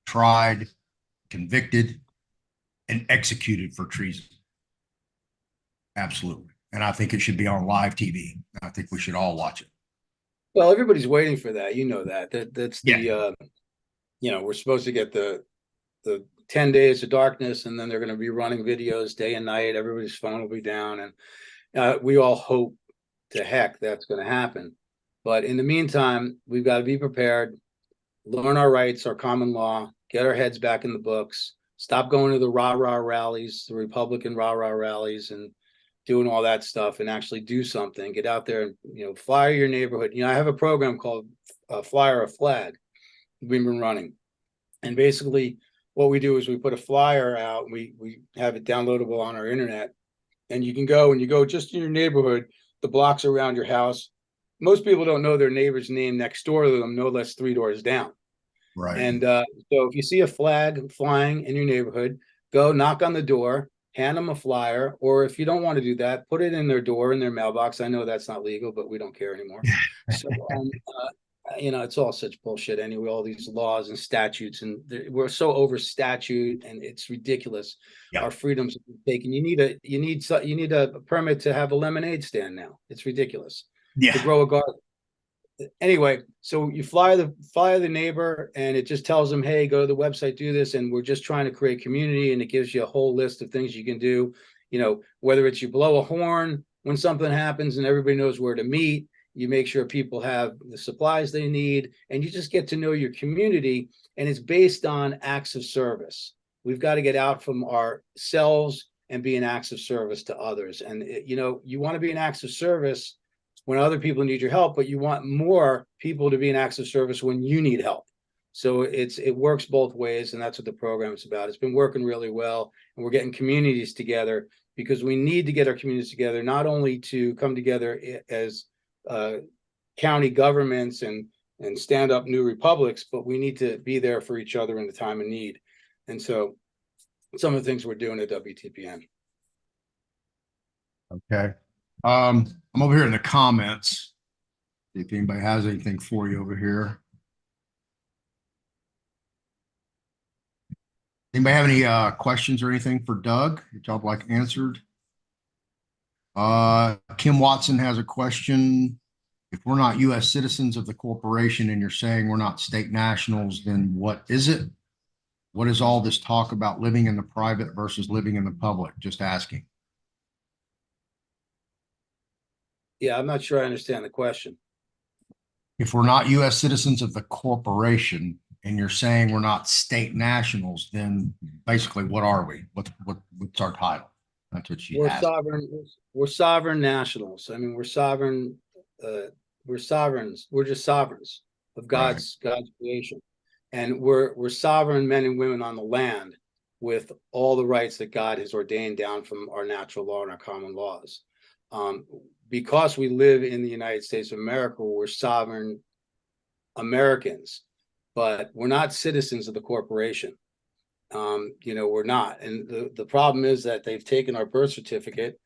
tried, convicted, and executed for treason. Absolutely. And I think it should be on live TV. I think we should all watch it. Well, everybody's waiting for that. You know that's the you know, we're supposed to get the 10 days of darkness, and then they're going to be running videos day and night. Everybody's phone will be down, and we all hope to heck that's going to happen. But in the meantime, we've got to be prepared, learn our rights, our common law, get our heads back in the books, stop going to the rah-rah rallies, the Republican rah-rah rallies, and doing all that stuff, and actually do something. Get out there and, you know, flyer your neighborhood. You know, I have a program called Flyer a Flag we've been running. And basically what we do is we put a flyer out, and we have it downloadable on our internet. And you can go, and you go just in your neighborhood, the blocks around your house. Most people don't know their neighbor's name next door to them, no less 3 doors down. Right. And so if you see a flag flying in your neighborhood, go knock on the door, hand them a flyer, or if you don't want to do that, put it in their door, in their mailbox. I know that's not legal, but we don't care anymore. So, you know, it's all such bullshit anyway, all these laws and statutes, and we're so over statute, and it's ridiculous. Our freedoms are taken. You need a permit to have a lemonade stand now. It's ridiculous. To grow a garden. Anyway, so you fly the neighbor, and it just tells them, hey, go to the website, do this. And we're just trying to create community, and it gives you a whole list of things you can do. You know, whether it's you blow a horn when something happens and everybody knows where to meet, you make sure people have the supplies they need, and you just get to know your community. And it's based on acts of service. We've got to get out from ourselves and be an acts of service to others. And, you know, you want to be an acts of service when other people need your help, but you want more people to be an acts of service when you need help. So it works both ways, and that's what the program is about. It's been working really well, and we're getting communities together because we need to get our communities together, not only to come together as county governments and stand up new republics, but we need to be there for each other in the time of need. And so some of the things we're doing at WTPN. Okay. I'm over here in the comments. See if anybody has anything for you over here. Anybody have any questions or anything for Doug that y'all like answered? Kim Watson has a question. If we're not U.S. citizens of the corporation and you're saying we're not state nationals, then what is it? What is all this talk about living in the private versus living in the public? Just asking. Yeah, I'm not sure I understand the question. If we're not U.S. citizens of the corporation and you're saying we're not state nationals, then basically what are we? What's our title? That's what she asked. We're sovereign nationals. I mean, we're sovereign. We're sovereigns. We're just sovereigns of God's creation, and we're sovereign men and women on the land. with all the rights that God has ordained down from our natural law and our common laws. Because we live in the United States of America, we're sovereign Americans, but we're not citizens of the corporation. We're not. And the problem is that they've taken our birth certificate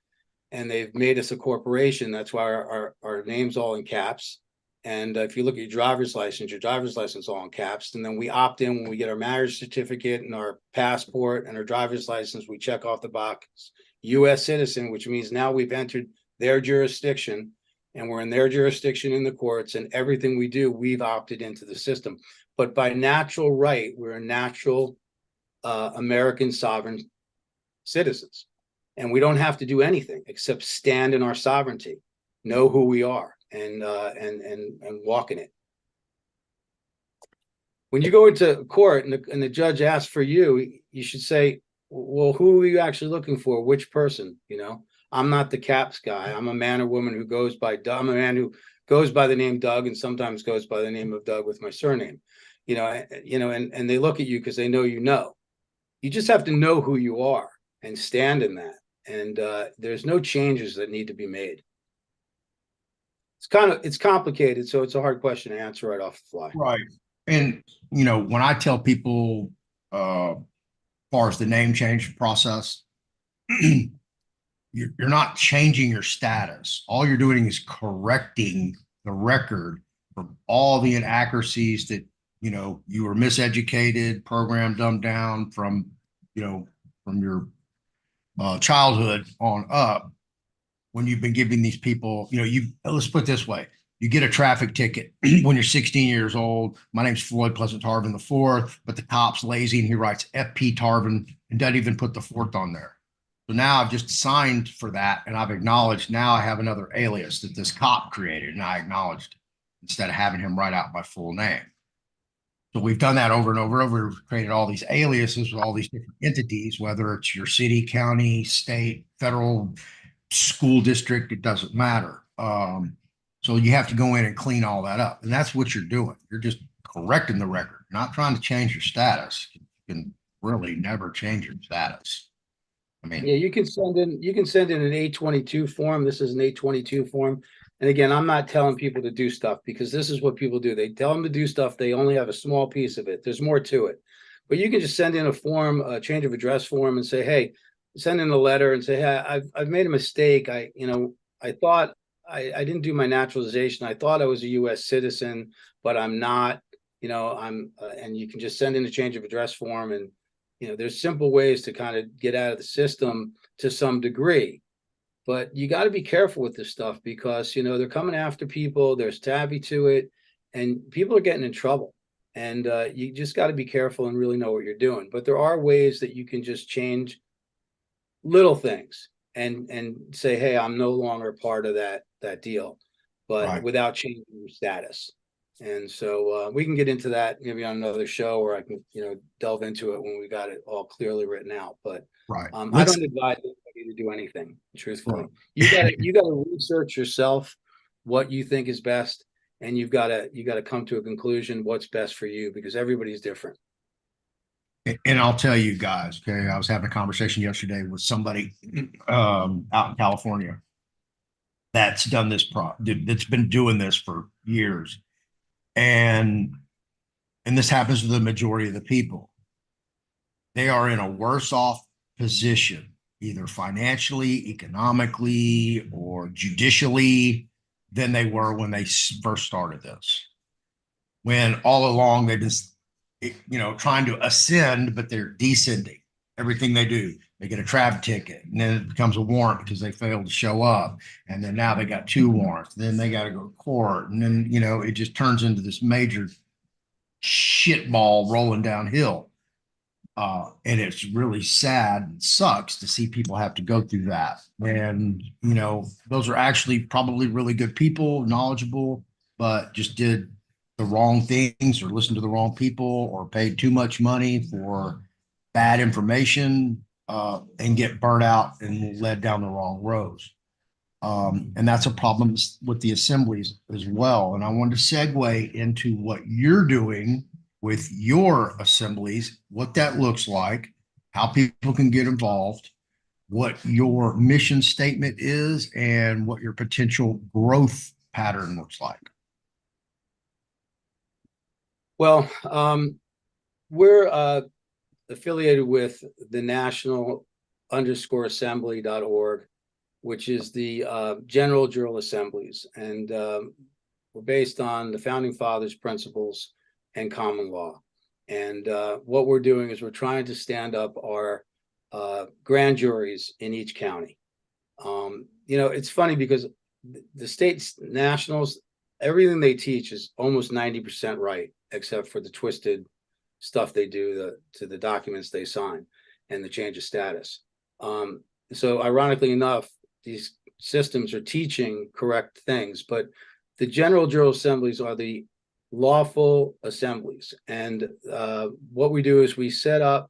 and they've made us a corporation. That's why our name's all in caps. And if you look at your driver's license all in caps. And then we opt in when we get our marriage certificate and our passport and our driver's license. We check off the box U.S. citizen, which means now we've entered their jurisdiction and we're in their jurisdiction in the courts, and everything we do, we've opted into the system. But by natural right, we're a natural American sovereign citizens. And we don't have to do anything except stand in our sovereignty, know who we are, and walk in it. When you go into court and the judge asks for you, you should say, well, who are you actually looking for? Which person? I'm not the caps guy. I'm a man or woman who goes by Doug. I'm a man who goes by the name Doug and sometimes goes by the name of Doug with my surname. And they look at you because they know you know. You just have to know who you are and stand in that. And there's no changes that need to be made. It's complicated, so it's a hard question to answer right off the fly. Right. And when I tell people as far as the name change process, you're not changing your status. All you're doing is correcting the record from all the inaccuracies that you were miseducated, program dumbed down from your childhood on up. When you've been giving these people, let's put it this way: you get a traffic ticket when you're 16 years old. My name's Floyd.Tarvin the fourth, but the cop's lazy and he writes FP.Tarvin and doesn't even put the fourth on there. So now I've just signed for that, and I've acknowledged. Now I have another alias that this cop created, and I acknowledged instead of having him write out my full name. So we've done that over and over and over. We've created all these aliases with all these different entities, whether it's your city, county, state, federal, school district, it doesn't matter. So you have to go in and clean all that up. And that's what you're doing. You're just correcting the record, not trying to change your status. You can really never change your status. Yeah, you can send in an 822 form. This is an 822 form. And again, I'm not telling people to do stuff because this is what people do. They tell them to do stuff. They only have a small piece of it. There's more to it. But you can just send in a form, a change of address form, and say, hey, send in a letter and say, hey, I've made a mistake. I thought I didn't do my naturalization. I thought I was a U.S. citizen, but I'm not. And you can just send in a change of address form, and there's simple ways to kind of get out of the system to some degree. But you got to be careful with this stuff because, they're coming after people. There's tabby to it, and people are getting in trouble. And you just got to be careful and really know what you're doing. But there are ways that you can just change little things and say, hey, I'm no longer part of that deal, but right, without changing your status. And so we can get into that maybe on another show, or I can, delve into it when we got it all clearly written out. But right, I don't advise anybody to do anything. Truthfully, right, you got to research yourself what you think is best, and you got to come to a conclusion what's best for you, because everybody's different. And I'll tell you guys, okay, I was having a conversation yesterday with somebody out in California that's done this that's been doing this for years. And this happens to the majority of the people. They are in a worse off position, either financially, economically, or judicially, than they were when they first started this. When all along they've been, trying to ascend, but they're descending. Everything they do, they get a traffic ticket, and then it becomes a warrant because they failed to show up. And then now they got 2 warrants. Then they got to go to court. And then, it just turns into this major shit ball rolling downhill. And it's really sad and sucks to see people have to go through that. And, those are actually probably really good people, knowledgeable, but just did the wrong things or listened to the wrong people or paid too much money for bad information, and get burnt out and led down the wrong roads. And that's a problem with the assemblies as well. And I wanted to segue into what you're doing with your assemblies, what that looks like, how people can get involved, what your mission statement is, and what your potential growth pattern looks like. Well, we're affiliated with the national_assembly.org, which is the General Jural Assemblies. And we're based on the Founding Fathers' principles and common law. And what we're doing is we're trying to stand up our grand juries in each county. It's funny because the state's nationals, everything they teach is almost 90% right, except for the twisted stuff they do to the documents they sign and the change of status. So ironically enough, these systems are teaching correct things, but the General Jural Assemblies are the lawful assemblies. And what we do is we set up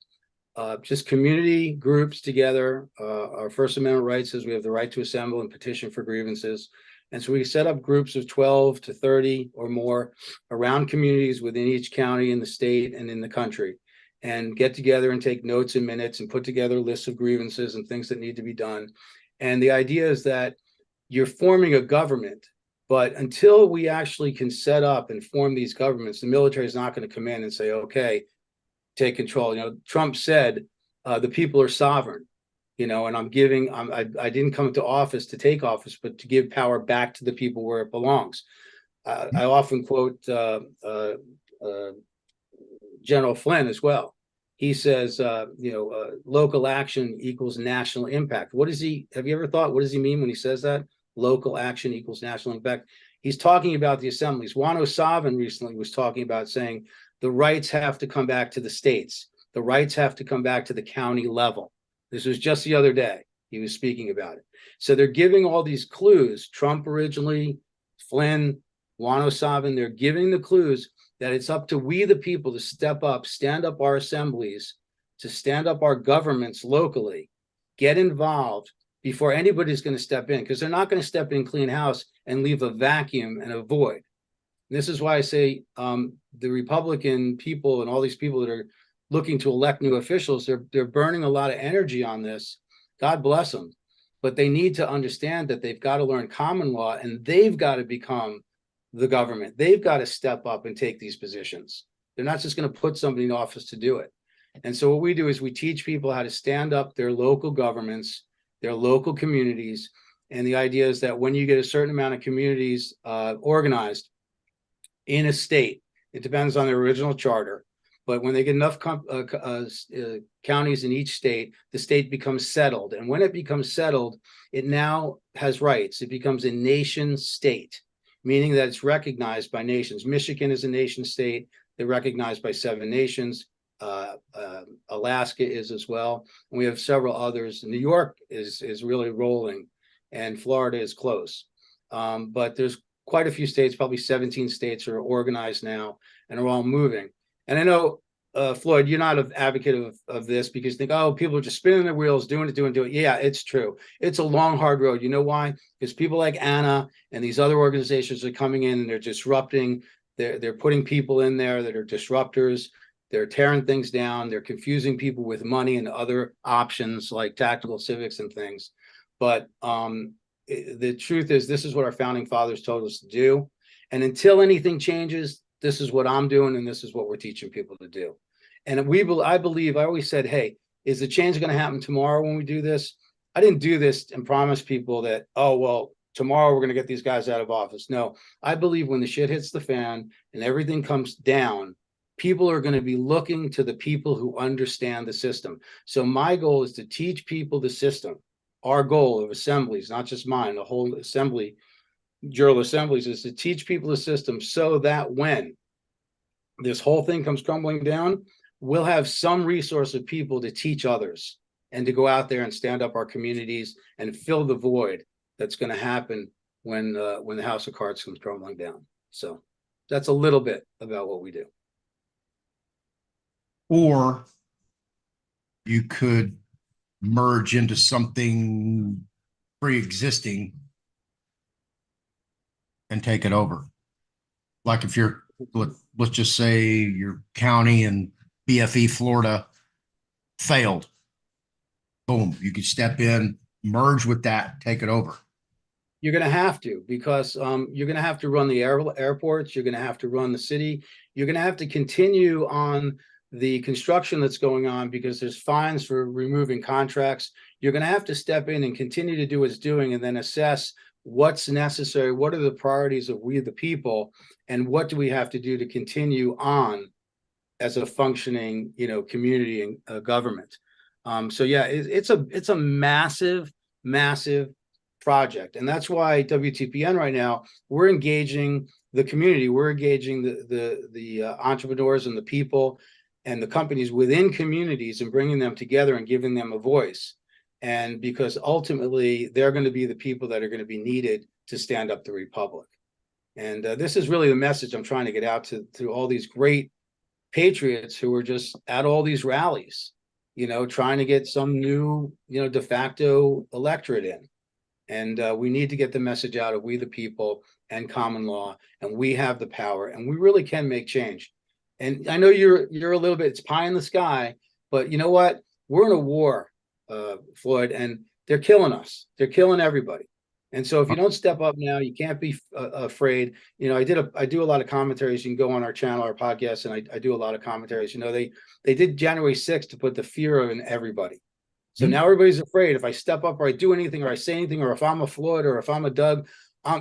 just community groups together. Our First Amendment right says we have the right to assemble and petition for grievances. And so we set up groups of 12 to 30 or more around communities within each county in the state and in the country, and get together and take notes and minutes and put together lists of grievances and things that need to be done. And the idea is that you're forming a government, but until we actually can set up and form these governments, the military is not going to come in and say, okay, take control. Trump said the people are sovereign. And I didn't come to office to take office, but to give power back to the people where it belongs. I often quote General Flynn as well. He says, local action equals national impact. Have you ever thought, what does he mean when he says that? Local action equals national impact. He's talking about the assemblies. Juan O'Savin recently was talking about saying the rights have to come back to the states. The rights have to come back to the county level. This was just the other day. He was speaking about it. So they're giving all these clues. Trump originally, Flynn, Juan O'Savin, they're giving the clues that it's up to we the people to step up, stand up our assemblies, to stand up our governments locally, get involved before anybody's going to step in, because they're not going to step in, clean house, and leave a vacuum and a void. This is why I say the Republican people and all these people that are looking to elect new officials, they're burning a lot of energy on this. God bless them. But they need to understand that they've got to learn common law, and they've got to become the government. They've got to step up and take these positions. They're not just going to put somebody in office to do it. And so what we do is we teach people how to stand up their local governments, their local communities. And the idea is that when you get a certain amount of communities organized in a state, it depends on their original charter, but when they get enough counties in each state, the state becomes settled. And when it becomes settled, it now has rights. It becomes a nation state, meaning that it's recognized by nations. Michigan is a nation state. They're recognized by 7 nations. Alaska is as well. And we have several others. New York is really rolling, and Florida is close. But there's quite a few states, probably 17 states are organized now and are all moving. And I know, Floyd, you're not an advocate of this because you think, oh, people are just spinning their wheels, doing it. Yeah, it's true. It's a long, hard road. You know why? Because people like Anna and these other organizations are coming in and they're disrupting. They're putting people in there that are disruptors. They're tearing things down. They're confusing people with money and other options like tactical civics and things. But the truth is, this is what our founding fathers told us to do. And until anything changes, this is what I'm doing, and this is what we're teaching people to do. And I always said, hey, is the change going to happen tomorrow when we do this? I didn't do this and promise people that, oh, well, tomorrow we're going to get these guys out of office. No, I believe when the shit hits the fan and everything comes down, people are going to be looking to the people who understand the system. So my goal is to teach people the system. Our goal of assemblies, not just mine, the whole assembly, Jural assemblies, is to teach people the system so that when this whole thing comes crumbling down, we'll have some resource of people to teach others and to go out there and stand up our communities and fill the void that's going to happen when the house of cards comes crumbling down. So that's a little bit about what we do. Or you could merge into something pre-existing and take it over. Like if you're, let's just say your county in BFE, Florida failed boom, you could step in, merge with that, take it over. You're going to have to, because you're going to have to run the airports. You're going to have to run the city. You're going to have to continue on the construction that's going on because there's fines for removing contracts. You're going to have to step in and continue to do what's doing, and then assess what's necessary. What are the priorities of we the people, and what do we have to do to continue on as a functioning, community and government. So yeah, it's a massive, massive project, and that's why WTPN right now, we're engaging the community, we're engaging the entrepreneurs and the people and the companies within communities, and bringing them together and giving them a voice. And because ultimately they're going to be the people that are going to be needed to stand up the republic. And this is really the message I'm trying to get out to all these great patriots who are just at all these rallies, trying to get some new, de facto electorate in. And we need to get the message out of we the people and common law, and we have the power, and we really can make change. And I know you're a little bit, it's pie in the sky, but you know what? We're in a war, Floyd, and they're killing us. They're killing everybody. And so if you don't step up now, you can't be afraid. I do a lot of commentaries. You can go on our channel, our podcast, and I do a lot of commentaries. They did January 6th to put the fear in everybody. So now everybody's afraid. If I step up, or I do anything, or I say anything, or if I'm a Floyd, or if I'm a Doug,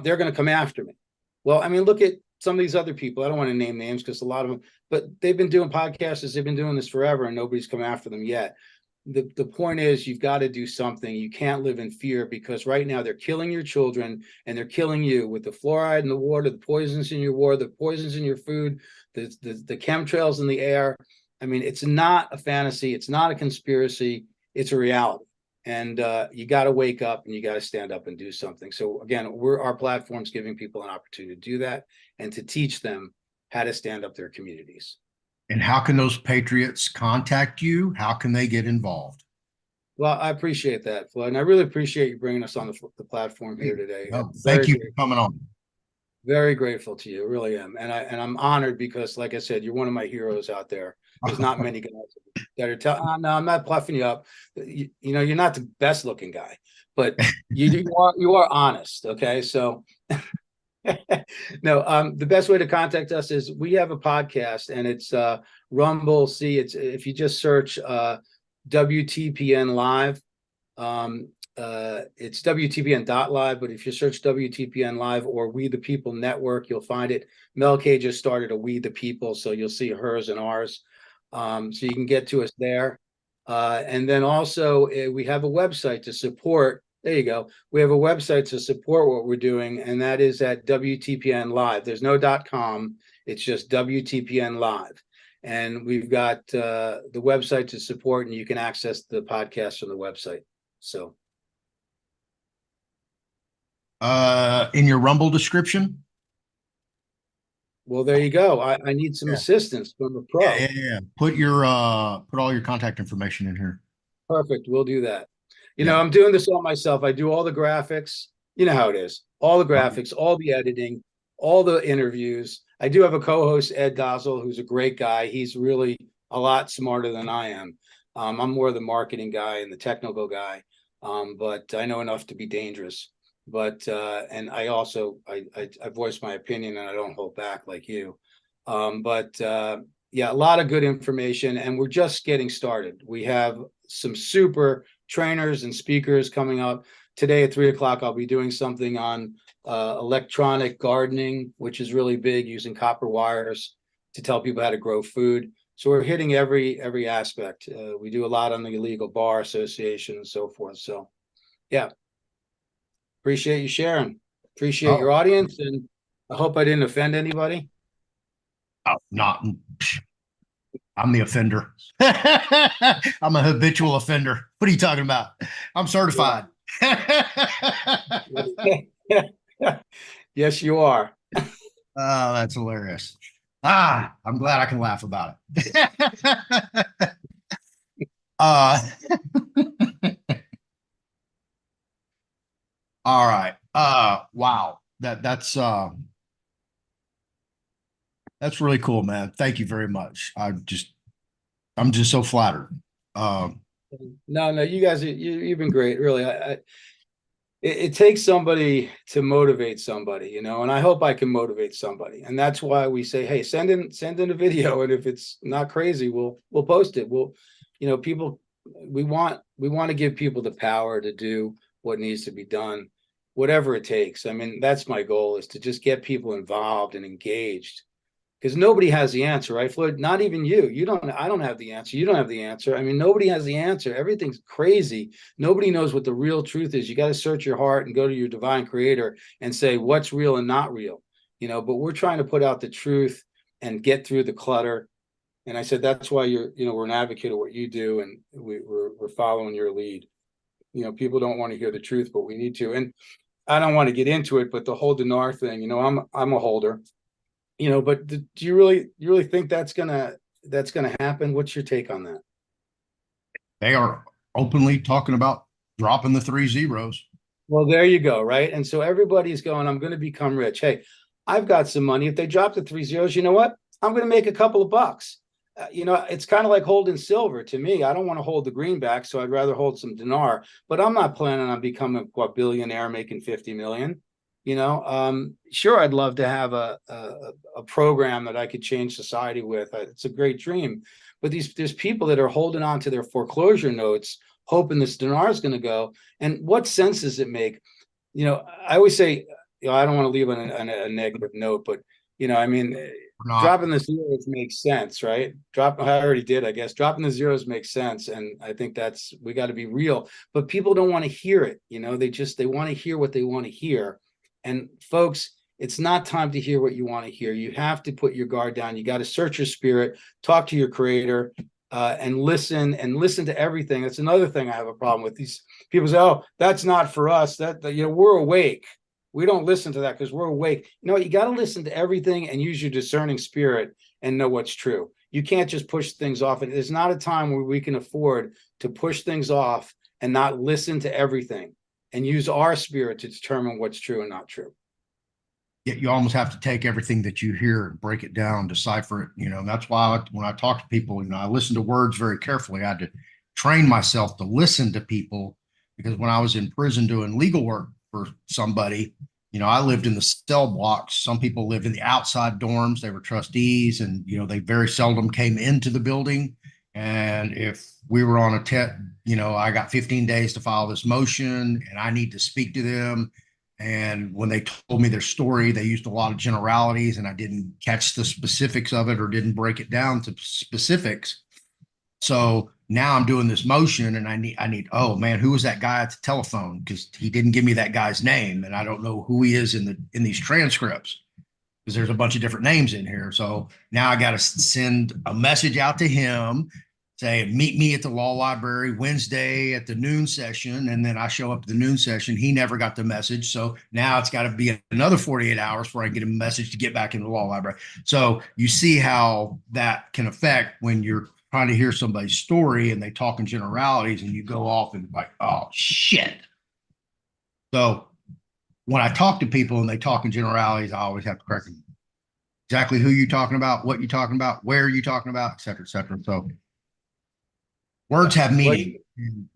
they're going to come after me. Well, I mean, look at some of these other people. I don't want to name names because a lot of them, but they've been doing podcasts. They've been doing this forever, and nobody's come after them yet. The point is, you've got to do something. You can't live in fear, because right now they're killing your children, and they're killing you with the fluoride in the water, the poisons in your water, the poisons in your food, the chemtrails in the air. I mean, it's not a fantasy. It's not a conspiracy. It's a reality. And you got to wake up, and you got to stand up and do something. So again, our platform's giving people an opportunity to do that, and to teach them how to stand up their communities. And how can those patriots contact you? How can they get involved? Well, I appreciate that, Floyd, and I really appreciate you bringing us on the platform here today. Thank you for coming on. Very grateful to you, really am, and I'm honored, because, like I said, you're one of my heroes out there. There's not many guys that are telling. No, I'm not bluffing you up. You're not the best looking guy, but you are honest. Okay, so. No, the best way to contact us is, we have a podcast, and it's Rumble. It's if you just search WTPN Live, it's WTPN.live, but if you search WTPN Live or We the People Network, you'll find it. Mel K just started a We the People, so you'll see hers and ours. So you can get to us there. And then also we have a website to support. There you go. We have a website to support what we're doing, and that is at WTPN Live. There's no .com. It's just WTPN Live. And we've got the website to support, and you can access the podcast from the website. So. In your Rumble description? Well, there you go. I need some assistance from a pro. Yeah. Put all your contact information in here. Perfect. We'll do that. I'm doing this all myself. I do all the graphics. You know how it is. All the graphics, all the editing, all the interviews. I do have a co-host, Ed Dozzle, who's a great guy. He's really a lot smarter than I am. I'm more the marketing guy and the technical guy, but I know enough to be dangerous. But and I also I voice my opinion, and I don't hold back like you. Yeah, a lot of good information, and we're just getting started. We have some super trainers and speakers coming up today at 3:00. I'll be doing something on electronic gardening, which is really big, using copper wires to tell people how to grow food. So we're hitting every aspect. We do a lot on the illegal bar association and so forth. So yeah, appreciate you sharing. Appreciate your audience, and I hope I didn't offend anybody. Oh, not. I'm the offender. I'm a habitual offender. What are you talking about? I'm certified. Yes, you are. Oh, that's hilarious. I'm glad I can laugh about it. All right. Wow. That's really cool, man. Thank you very much. I'm just so flattered. No, you guys, you've been great, really. It takes somebody to motivate somebody, you know, and I hope I can motivate somebody. And that's why we say, hey, send in a video. And if it's not crazy, we'll post it. You know, people, we want to give people the power to do what needs to be done, whatever it takes. I mean, that's my goal, is to just get people involved and engaged. Because nobody has the answer, right, Floyd? Not even you. I don't have the answer. You don't have the answer. I mean, nobody has the answer. Everything's crazy. Nobody knows what the real truth is. You got to search your heart and go to your divine creator and say what's real and not real, you know, but we're trying to put out the truth and get through the clutter. And I said, that's why we're an advocate of what you do. And we're following your lead. You know, people don't want to hear the truth, but we need to. And I don't want to get into it, but the whole dinar thing, you know, I'm a holder. You know, but do you really think that's gonna happen? What's your take on that? They are openly talking about dropping the 3 zeros. Well, there you go, right? And so everybody's going, I'm going to become rich. Hey, I've got some money. If they drop the 3 zeros, you know what? I'm going to make a couple of bucks. You know, it's kind of like holding silver to me. I don't want to hold the greenback, so I'd rather hold some dinar. But I'm not planning on becoming a billionaire making 50 million. You know, sure, I'd love to have a program that I could change society with. It's a great dream. But there's people that are holding on to their foreclosure notes, hoping this dinar is going to go. And what sense does it make? You know, I always say, you know, I don't want to leave on a negative note, but, you know, I mean, dropping the zeros makes sense, right? I already did, I guess. Dropping the zeros makes sense. And I think we got to be real. But people don't want to hear it. You know, they want to hear what they want to hear. And folks, it's not time to hear what you want to hear. You have to put your guard down. You got to search your spirit, talk to your creator, and listen to everything. That's another thing I have a problem with. These people say, oh, that's not for us. That you know, we're awake. We don't listen to that because we're awake. You know, you got to listen to everything and use your discerning spirit and know what's true. You can't just push things off. And there's not a time where we can afford to push things off and not listen to everything and use our spirit to determine what's true and not true. Yet you almost have to take everything that you hear and break it down, decipher it. You know, that's why when I talk to people, you know, I listen to words very carefully. I had to train myself to listen to people, because when I was in prison doing legal work for somebody, you know, I lived in the cell blocks. Some people lived in the outside dorms. They were trustees, and, you know, they very seldom came into the building. And if we were on you know, I got 15 days to file this motion and I need to speak to them. And when they told me their story, they used a lot of generalities and I didn't catch the specifics of it or didn't break it down to specifics. So now I'm doing this motion and I need, oh man, who was that guy at the telephone? Because he didn't give me that guy's name and I don't know who he is in these transcripts, because there's a bunch of different names in here. So now I got to send a message out to him, say, meet me at the law library Wednesday at the noon session. And then I show up at the noon session. He never got the message. So now it's got to be another 48 hours before I get a message to get back in the law library. So you see how that can affect when you're trying to hear somebody's story and they talk in generalities and you go off and like, oh shit. So when I talk to people and they talk in generalities, I always have to correct them. Exactly who you're talking about, what you're talking about, where are you talking about, et cetera, et cetera. So words have meaning.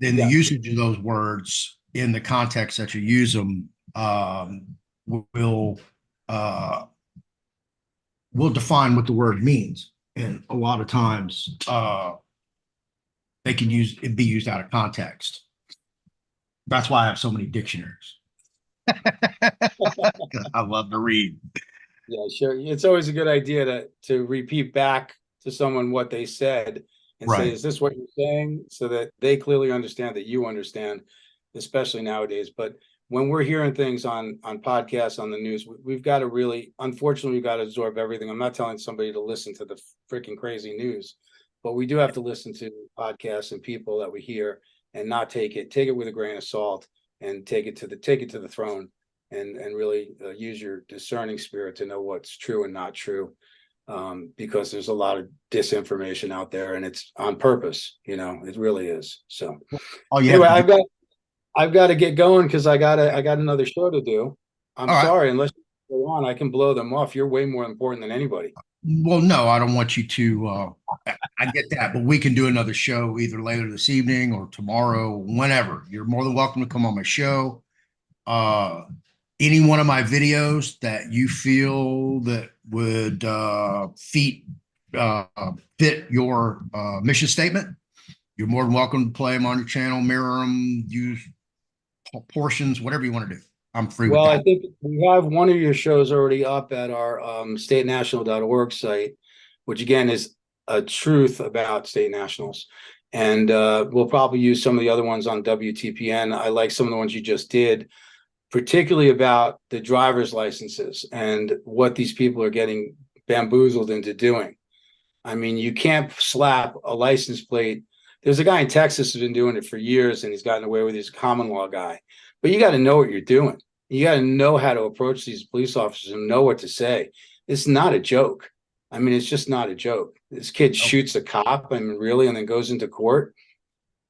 Then the usage of those words in the context that you use them will define what the word means. And a lot of times they can be used out of context. That's why I have so many dictionaries. I love to read. Yeah, sure. It's always a good idea to repeat back to someone what they said and say, is this what you're saying? So that they clearly understand that you understand, especially nowadays. But when we're hearing things on podcasts, on the news, we've got to really, unfortunately, we've got to absorb everything. I'm not telling somebody to listen to the freaking crazy news, but we do have to listen to podcasts and people that we hear and not take it with a grain of salt and take it to the throne and really use your discerning spirit to know what's true and not true. Because there's a lot of disinformation out there and it's on purpose, you know, it really is. So anyway, I've got to get going because I got another show to do. I'm sorry, unless you go on, I can blow them off. You're way more important than anybody. Well, no, I don't want you to. I get that, but we can do another show either later this evening or tomorrow, whenever. You're more than welcome to come on my show. Any one of my videos that you feel that would fit your mission statement, you're more than welcome to play them on your channel, mirror them, use portions, whatever you want to do. I'm free with Well, that. I think we have one of your shows already up at our statenational.org site, which again is a truth about state nationals. And we'll probably use some of the other ones on WTPN. I like some of the ones you just did, particularly about the driver's licenses and what these people are getting bamboozled into doing. I mean, you can't slap a license plate. There's a guy in Texas who's been doing it for years, and he's gotten away with it. He's a common law guy. But you got to know what you're doing. You got to know how to approach these police officers and know what to say. It's not a joke. I mean, it's just not a joke. This kid shoots a cop, I mean, really, and then goes into court.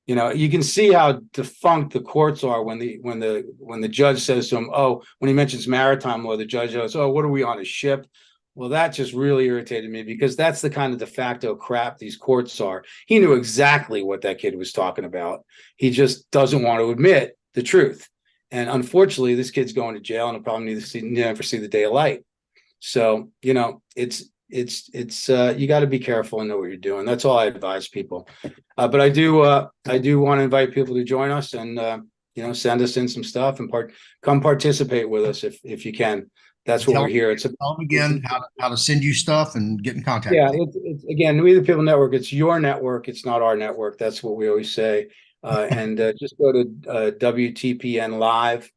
You know, you can see how defunct the courts are when the judge says to him, oh, when he mentions maritime law, the judge goes, oh, what are we on, a ship? Well, that just really irritated me, because that's the kind of de facto crap these courts are. He knew exactly what that kid was talking about. He just doesn't want to admit the truth. And unfortunately, this kid's going to jail and will probably never see the day of light. So, you know, it's you got to be careful and know what you're doing. That's all I advise people. But I do want to invite people to join us and you know, send us in some stuff and come participate with us if you can. That's what we're here. Tell them again how to send you stuff and get in contact. Yeah, it's again, We the People Network. It's your network. It's not our network. That's what we always say. And just go to WTPN Live,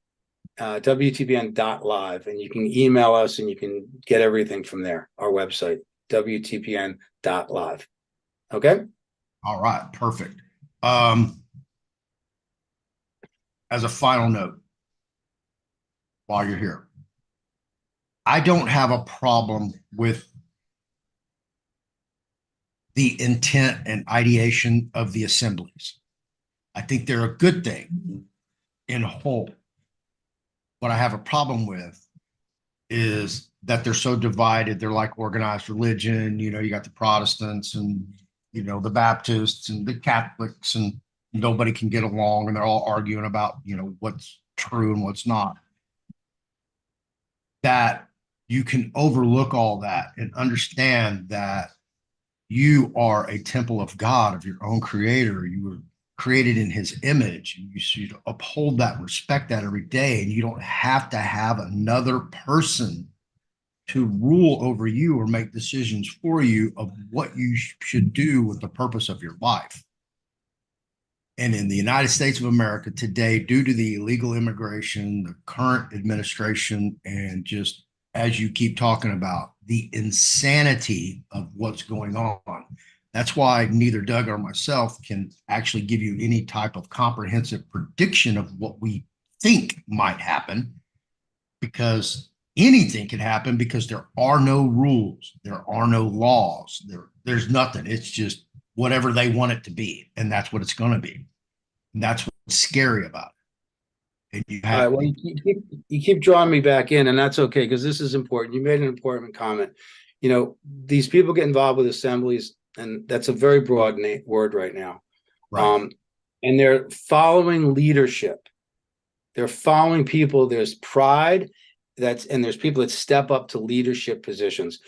WTPN.live, and you can email us and you can get everything from there. Our website, WTPN.live. Okay. All right, perfect. As a final note, while you're here, I don't have a problem with the intent and ideation of the assemblies. I think they're a good thing in whole. What I have a problem with is that they're so divided. They're like organized religion. You know, you got the Protestants and, you know, the Baptists and the Catholics, and nobody can get along, and they're all arguing about, you know, what's true and what's not. That you can overlook all that and understand that you are a temple of God, of your own creator. You were created in his image, and you should uphold that, respect that every day. And you don't have to have another person to rule over you or make decisions for you of what you should do with the purpose of your life. And in the United States of America today, due to the illegal immigration, the current administration, and just as you keep talking about, the insanity of what's going on. That's why neither Doug or myself can actually give you any type of comprehensive prediction of what we think might happen, because anything can happen, because there are no rules, there are no laws, there's nothing. It's just whatever they want it to be, and that's what it's going to be. And that's what's scary about it. And you have, well, you keep drawing me back in, and that's okay, because this is important. You made an important comment. You know, these people get involved with assemblies, and that's a very broad word right now. right. And they're following leadership. They're following people. There's pride, and there's people that step up to leadership positions.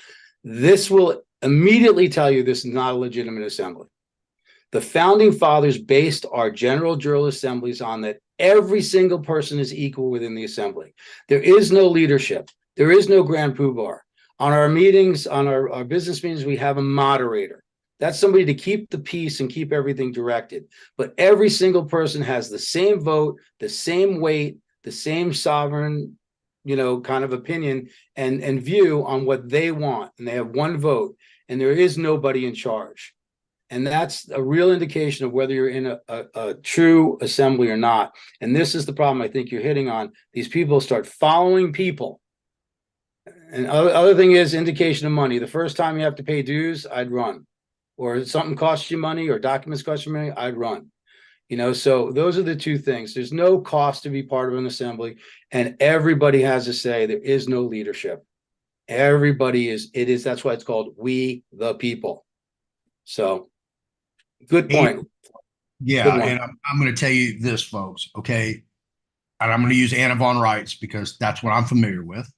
This will immediately tell you this is not a legitimate assembly. The founding fathers based our general drill assemblies on that every single person is equal within the assembly. There is no leadership. There is no grand poobah. On our meetings, on our business meetings, we have a moderator. That's somebody to keep the peace and keep everything directed. But every single person has the same vote, the same weight, the same sovereign, you know, kind of opinion and view on what they want. And they have one vote, and there is nobody in charge. And that's a real indication of whether you're in a true assembly or not. And this is the problem I think you're hitting on. These people start following people. And other thing is indication of money. The first time you have to pay dues, I'd run. Or something costs you money, or documents cost you money, I'd run. You know, so those are the two things. There's no cost to be part of an assembly, and everybody has a say. There is no leadership. Everybody is, that's why it's called We the People. So Good point. Good Yeah, one. and I'm going to tell you this, folks, okay? And I'm going to use Anna Von Reitz because that's what I'm familiar with.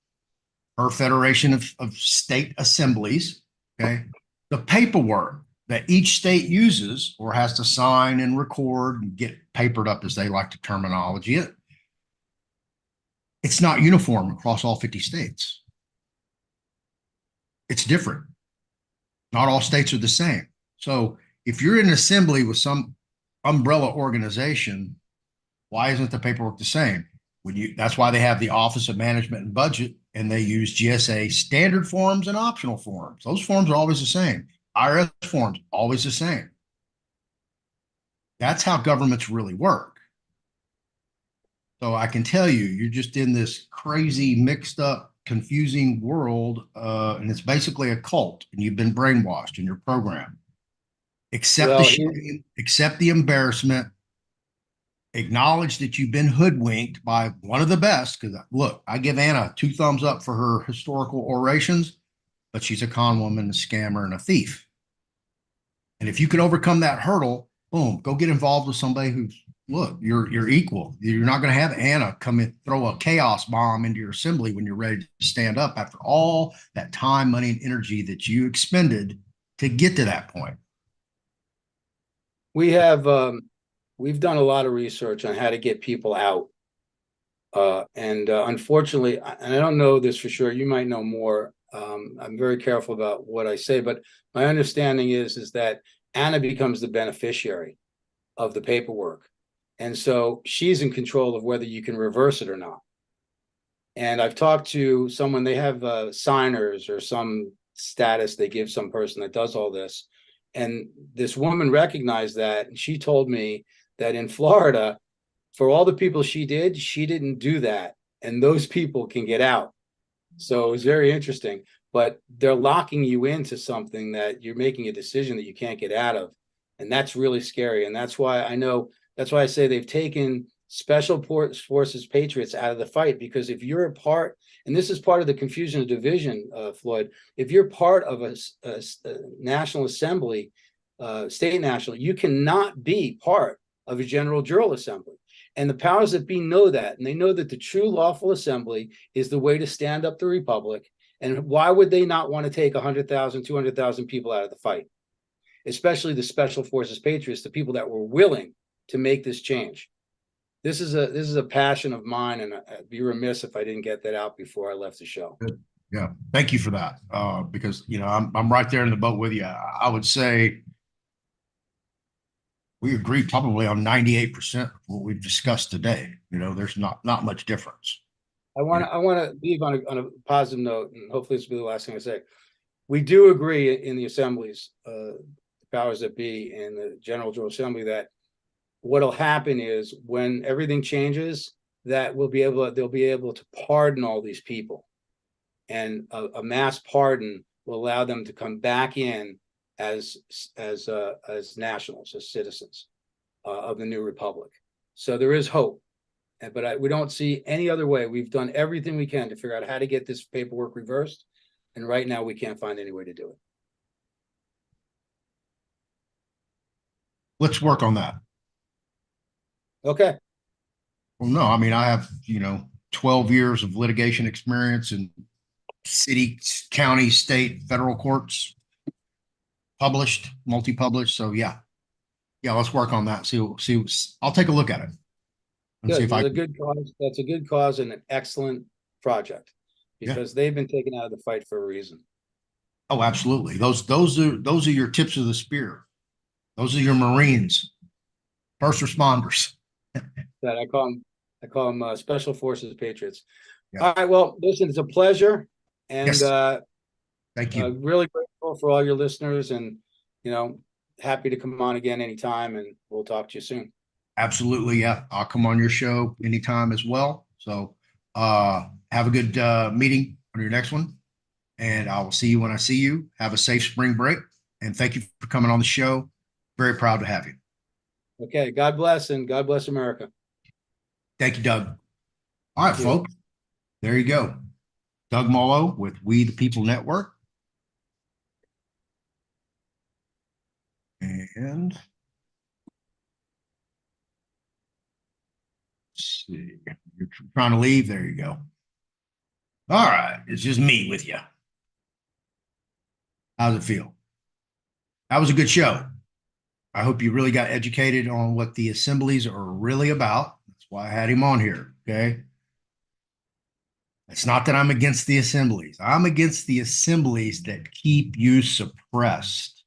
Her Federation of State Assemblies, okay? The paperwork that each state uses or has to sign and record and get papered up, as they like to terminology it, it's not uniform across all 50 states. It's different. Not all states are the same. So if you're in an assembly with some umbrella organization, why isn't the paperwork the same? That's why they have the Office of Management and Budget, and they use GSA standard forms and optional forms. Those forms are always the same. IRS forms, always the same. That's how governments really work. So I can tell you, you're just in this crazy, mixed up, confusing world, and it's basically a cult, and you've been brainwashed in your program. Accept Well, the shame, accept the embarrassment, acknowledge that you've been hoodwinked by one of the best. Because look, I give Anna 2 thumbs up for her historical orations, but she's a con woman, a scammer, and a thief. And if you can overcome that hurdle, boom, go get involved with somebody who's, look, you're equal. You're not going to have Anna come and throw a chaos bomb into your assembly when you're ready to stand up after all that time, money, and energy that you expended to get to that point. we have we've done a lot of research on how to get people out. And unfortunately, and I don't know this for sure, you might know more. I'm very careful about what I say, but my understanding is that Anna becomes the beneficiary of the paperwork. And so she's in control of whether you can reverse it or not. And I've talked to someone, they have signers or some status they give some person that does all this. And this woman recognized that, and she told me that in Florida, for all the people she didn't do that. And those people can get out. So it was very interesting, but they're locking you into something that you're making a decision that you can't get out of. And that's really scary. And that's why I say they've taken special forces patriots out of the fight, because if you're a part, and this is part of the confusion of division, Floyd, if you're part of a National Assembly, state national, you cannot be part of a general jural assembly. And the powers that be know that, and they know that the true lawful assembly is the way to stand up the republic. And why would they not want to take 100,000, 200,000 people out of the fight? Especially the special forces patriots, the people that were willing to make this change. This is a passion of mine, and I'd be remiss if I didn't get that out before I left the show. Yeah, thank you for that. Because I'm right there in the boat with you. I would say we agree probably on 98% of what we've discussed today. There's not much difference. I want to leave on a positive note, and hopefully this will be the last thing I say. We do agree in the assemblies, the powers that be in the General Jural Assembly, that what'll happen is when everything changes, that they'll be able to pardon all these people, and a mass pardon will allow them to come back in as nationals, as citizens of the new republic. So there is hope, but we don't see any other way. We've done everything we can to figure out how to get this paperwork reversed, and right now we can't find any way to do it. Let's work on that. Okay. Well, no, I mean, I have 12 years of litigation experience in city, county, state, federal courts, published, multi-published. So yeah, let's work on that. See, I'll take a look at it. And see if That's a good cause. That's a good cause and an excellent project, because they've been taken out of the fight for a reason. Oh, absolutely. Those are your tips of the spear. Those are your Marines, first responders. That I call them special forces patriots. Yeah. All right. Well, listen, it's a pleasure, and thank you. Really grateful for all your listeners, and happy to come on again anytime, and we'll talk to you soon. Absolutely. Yeah. I'll come on your show anytime as well. So have a good meeting on your next one. And I will see you when I see you. Have a safe spring break. And thank you for coming on the show. Very proud to have you. Okay. God bless, and God bless America. Thank you, Doug. All right, folks. There you go. Doug Mollo with We the People Network. And see. You're trying to leave? There you go. All right. It's just me with you. How's it feel? That was a good show. I hope you really got educated on what the assemblies are really about. That's why I had him on here. Okay. It's not that I'm against the assemblies. I'm against the assemblies that keep you suppressed.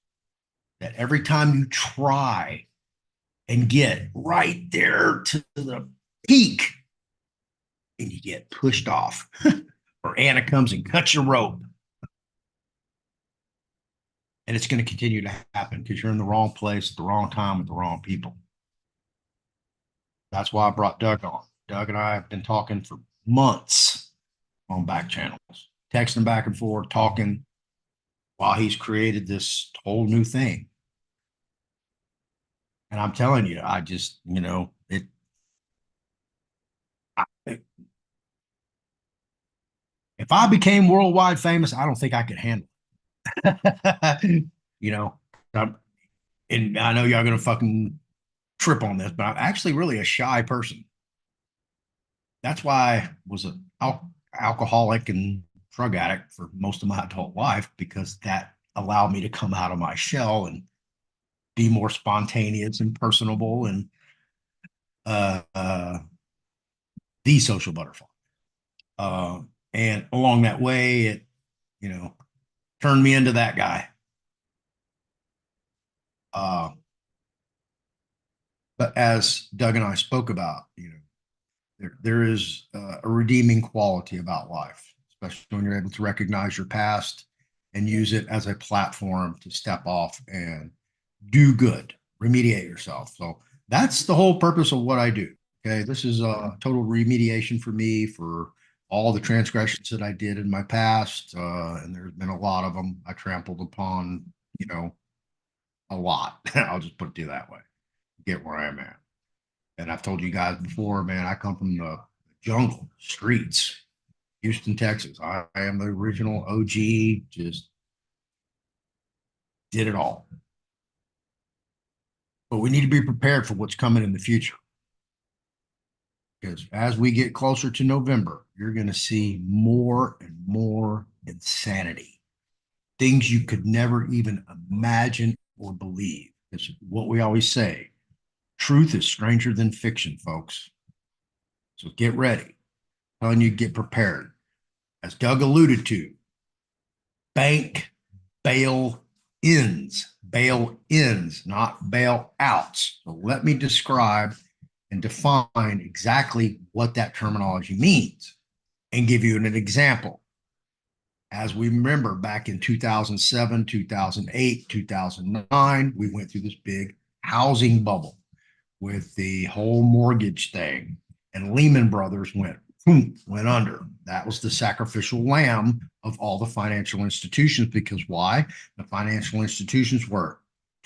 That every time you try and get right there to the peak, and you get pushed off, or Anna comes and cuts your rope. And it's going to continue to happen because you're in the wrong place at the wrong time with the wrong people. That's why I brought Doug on. Doug and I have been talking for months on back channels, texting back and forth, talking while he's created this whole new thing. And I'm telling you, I just, if I became worldwide famous, I don't think I could handle it. And I know y'all gonna fucking trip on this, but I'm actually really a shy person. That's why I was an alcoholic and drug addict for most of my adult life, because that allowed me to come out of my shell and be more spontaneous and personable and the social butterfly. And along that way, it, turned me into that guy. But as Doug and I spoke about, there is a redeeming quality about life, especially when you're able to recognize your past and use it as a platform to step off and do good, remediate yourself. So that's the whole purpose of what I do. Okay. This is a total remediation for me for all the transgressions that I did in my past. And there's been a lot of them I trampled upon, a lot. I'll just put it to you that way. Get where I am at. And I've told you guys before, man, I come from the jungle, streets, Houston, Texas. I am the original OG, just did it all. But we need to be prepared for what's coming in the future. Because as we get closer to November, you're going to see more and more insanity. Things you could never even imagine or believe. It's what we always say. Truth is stranger than fiction, folks. So get ready. I'm telling you, get prepared. As Doug alluded to, bank bail-ins, not bail-outs. So let me describe and define exactly what that terminology means and give you an example. As we remember, back in 2007, 2008, 2009, we went through this big housing bubble with the whole mortgage thing, and Lehman Brothers went under. That was the sacrificial lamb of all the financial institutions. Because why? The financial institutions were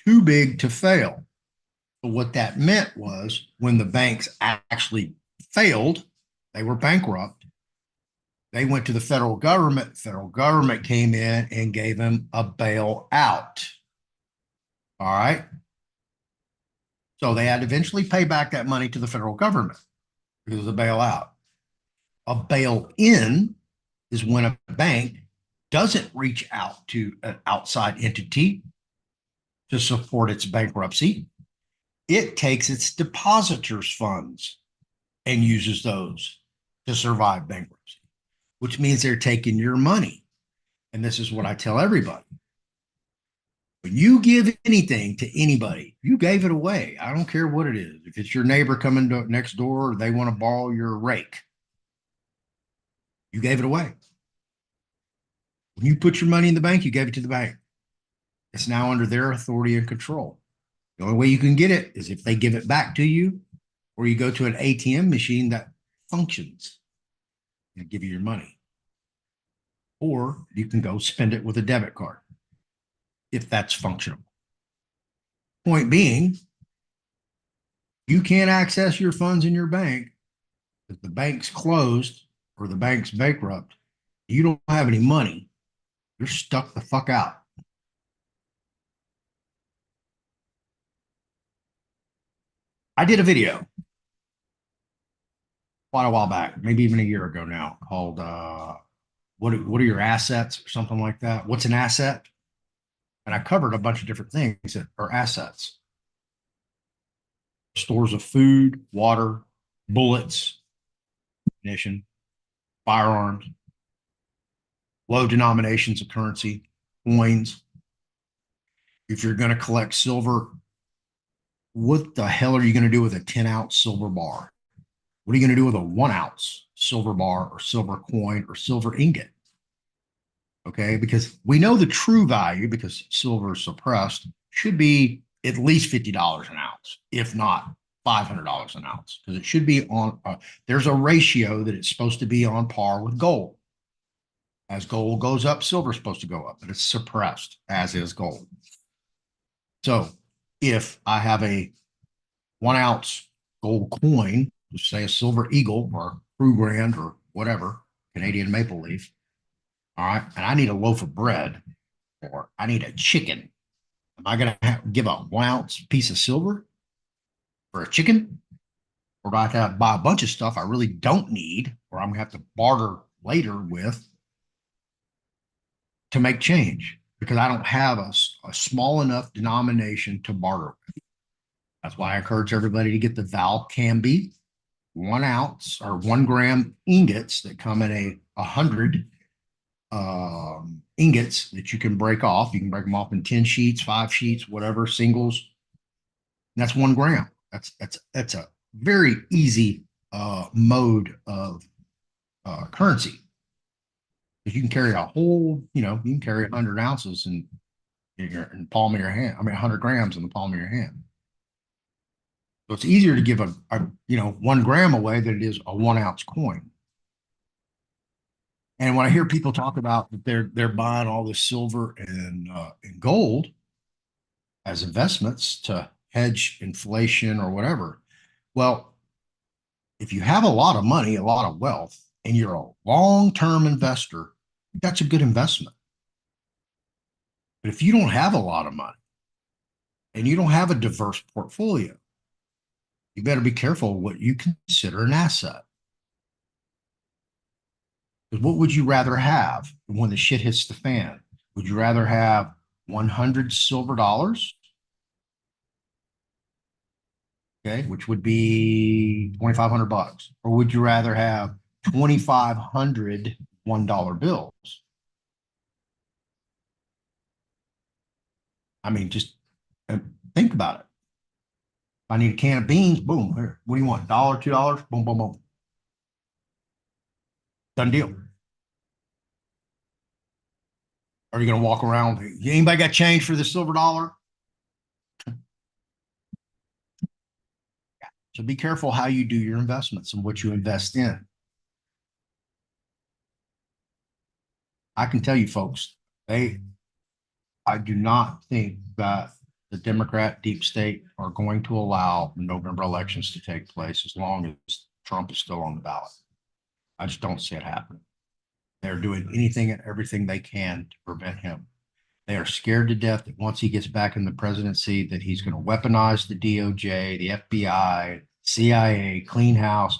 too big to fail. But what that meant was when the banks actually failed, they were bankrupt. They went to the federal government. The federal government came in and gave them a bailout. All right. So they had to eventually pay back that money to the federal government because of the bailout. A bail-in is when a bank doesn't reach out to an outside entity to support its bankruptcy. It takes its depositors' funds and uses those to survive bankruptcy, which means they're taking your money. And this is what I tell everybody. When you give anything to anybody, you gave it away. I don't care what it is. If it's your neighbor coming next door, or they want to borrow your rake, you gave it away. When you put your money in the bank, you gave it to the bank. It's now under their authority and control. The only way you can get it is if they give it back to you, or you go to an ATM machine that functions and give you your money. Or you can go spend it with a debit card if that's functional. Point being, you can't access your funds in your bank if the bank's closed or the bank's bankrupt. You don't have any money. You're stuck the fuck out. I did a video quite a while back, maybe even a year ago now, called what are your assets or something like that? What's an asset? And I covered a bunch of different things that are assets. Stores of food, water, bullets, ammunition, firearms, low denominations of currency, coins. If you're going to collect silver, what the hell are you going to do with a 10-ounce silver bar? What are you going to do with a 1-ounce silver bar or silver coin or silver ingot? Okay, because we know the true value, because silver is suppressed, should be at least $50 an ounce, if not $500 an ounce, because it should be on, there's a ratio that it's supposed to be on par with gold. As gold goes up, silver is supposed to go up, but it's suppressed, as is gold. So if I have a 1-ounce gold coin, just say a silver eagle or Crew Grand or whatever, Canadian maple leaf, all right, and I need a loaf of bread or I need a chicken, am I going to give a 1-ounce piece of silver for a chicken? Or do I have to buy a bunch of stuff I really don't need, or I'm going to have to barter later with to make change because I don't have a small enough denomination to barter with? That's why I encourage everybody to get the Val Canby 1-ounce or 1 gram ingots that come in a 100 ingots that you can break off. You can break them off in 10 sheets, 5 sheets, whatever, singles. And that's 1 gram. That's a very easy mode of currency. Because you can carry a whole, you can carry 100 ounces in the palm of your hand. 100 grams in the palm of your hand. So it's easier to give a 1 gram away than it is a 1-ounce coin. And when I hear people talk about that they're buying all this silver and gold as investments to hedge inflation or whatever, well, if you have a lot of money, a lot of wealth, and you're a long-term investor, that's a good investment. But if you don't have a lot of money and you don't have a diverse portfolio, you better be careful what you consider an asset. Because what would you rather have when the shit hits the fan? Would you rather have 100 silver dollars? Okay, which would be 2,500 bucks. Or would you rather have 2,500 $1 bills? Just think about it. If I need a can of beans, boom, here. What do you want? $1, $2? Boom, boom, boom. Done deal. Are you going to walk around? Anybody got change for the silver dollar? So be careful how you do your investments and what you invest in. I can tell you folks, I do not think that the Democrat deep state are going to allow November elections to take place as long as Trump is still on the ballot. I just don't see it happening. They're doing anything and everything they can to prevent him. They are scared to death that once he gets back in the presidency, that he's going to weaponize the DOJ, the FBI, CIA, clean house,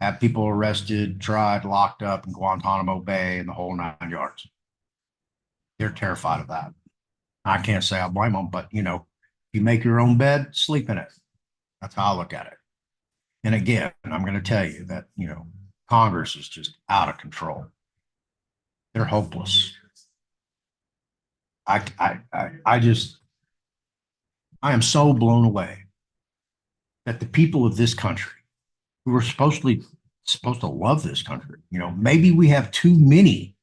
have people arrested, tried, locked up in Guantanamo Bay and the whole 9 yards. They're terrified of that. I can't say I blame them, but you make your own bed, sleep in it. That's how I look at it. And again, I'm going to tell you that, Congress is just out of control. They're hopeless. I am so blown away that the people of this country, who are supposed to love this country, maybe we have too many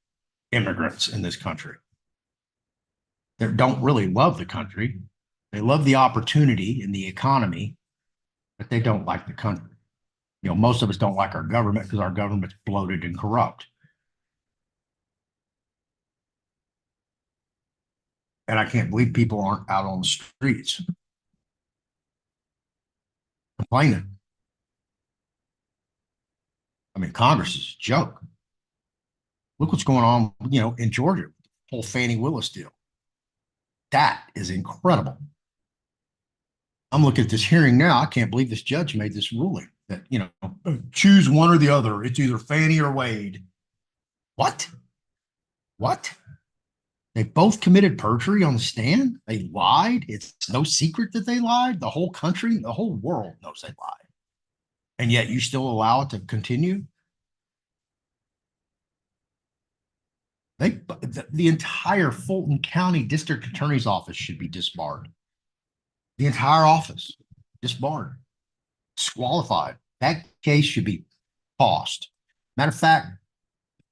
immigrants in this country that don't really love the country. They love the opportunity and the economy, but they don't like the country. Most of us don't like our government because our government's bloated and corrupt. And I can't believe people aren't out on the streets complaining. Congress is a joke. Look what's going on, in Georgia, the whole Fannie Willis deal. That is incredible. I'm looking at this hearing now. I can't believe this judge made this ruling. that, choose one or the other. It's either Fannie or Wade. What? What? They both committed perjury on the stand. They lied. It's no secret that they lied. The whole country, the whole world knows they lied. And yet you still allow it to continue? The entire Fulton County District Attorney's Office should be disbarred. The entire office disbarred, disqualified. That case should be tossed. Matter of fact,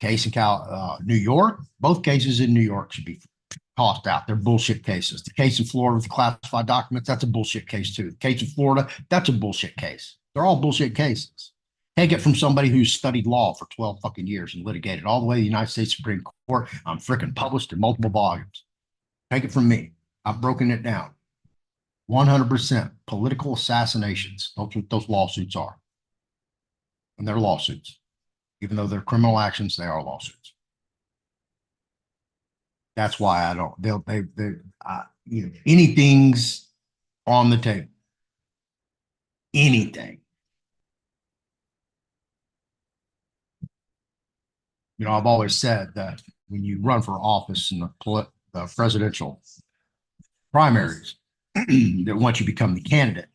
case in New York, both cases in New York should be tossed out. They're bullshit cases. The case in Florida with the classified documents, that's a bullshit case too. The case in Florida, that's a bullshit case. They're all bullshit cases. Take it from somebody who's studied law for 12 fucking years and litigated all the way to the United States Supreme Court. I'm freaking published in multiple volumes. Take it from me. I've broken it down. 100% political assassinations. That's what those lawsuits are. And they're lawsuits. Even though they're criminal actions, they are lawsuits. That's why I don't, anything's on the table. Anything. I've always said that when you run for office in the presidential primaries, that once you become the candidate,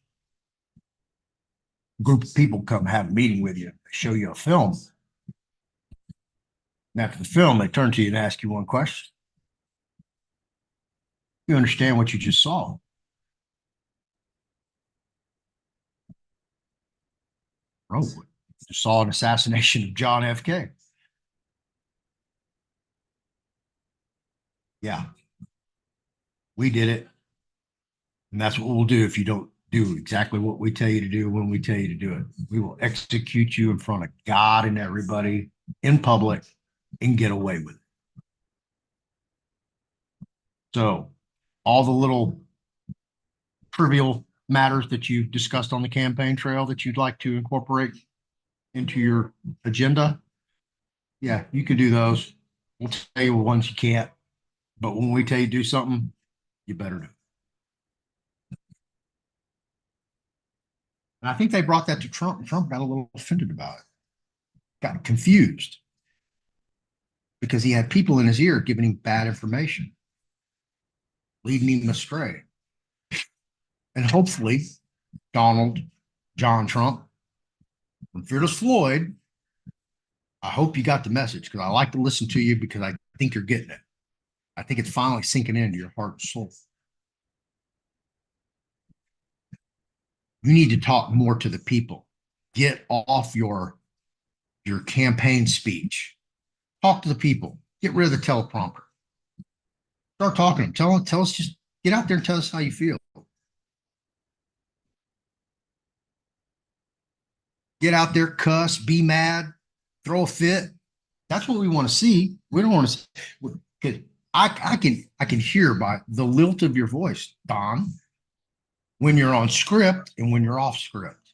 a group of people come have a meeting with you, show you a film. And after the film, they turn to you and ask you one question. You understand what you just saw? Bro, you saw an assassination of John F.K. Yeah, we did it. And that's what we'll do if you don't do exactly what we tell you to do when we tell you to do it. We will execute you in front of God and everybody in public and get away with it. So all the little trivial matters that you discussed on the campaign trail that you'd like to incorporate into your agenda, yeah, you can do those. We'll tell you ones you can't. But when we tell you to do something, you better do it. And I think they brought that to Trump, and Trump got a little offended about it, got confused because he had people in his ear giving him bad information, leading him astray. And hopefully, John Trump from Fearless Floyd, I hope you got the message because I like to listen to you because I think you're getting it. I think it's finally sinking into your heart and soul. You need to talk more to the people. Get off your campaign speech. Talk to the people. Get rid of the teleprompter. Start talking to them. Tell us, just get out there and tell us how you feel. Get out there, cuss, be mad, throw a fit. That's what we want to see. We don't want to see. I can hear by the lilt of your voice, Don, when you're on script and when you're off script.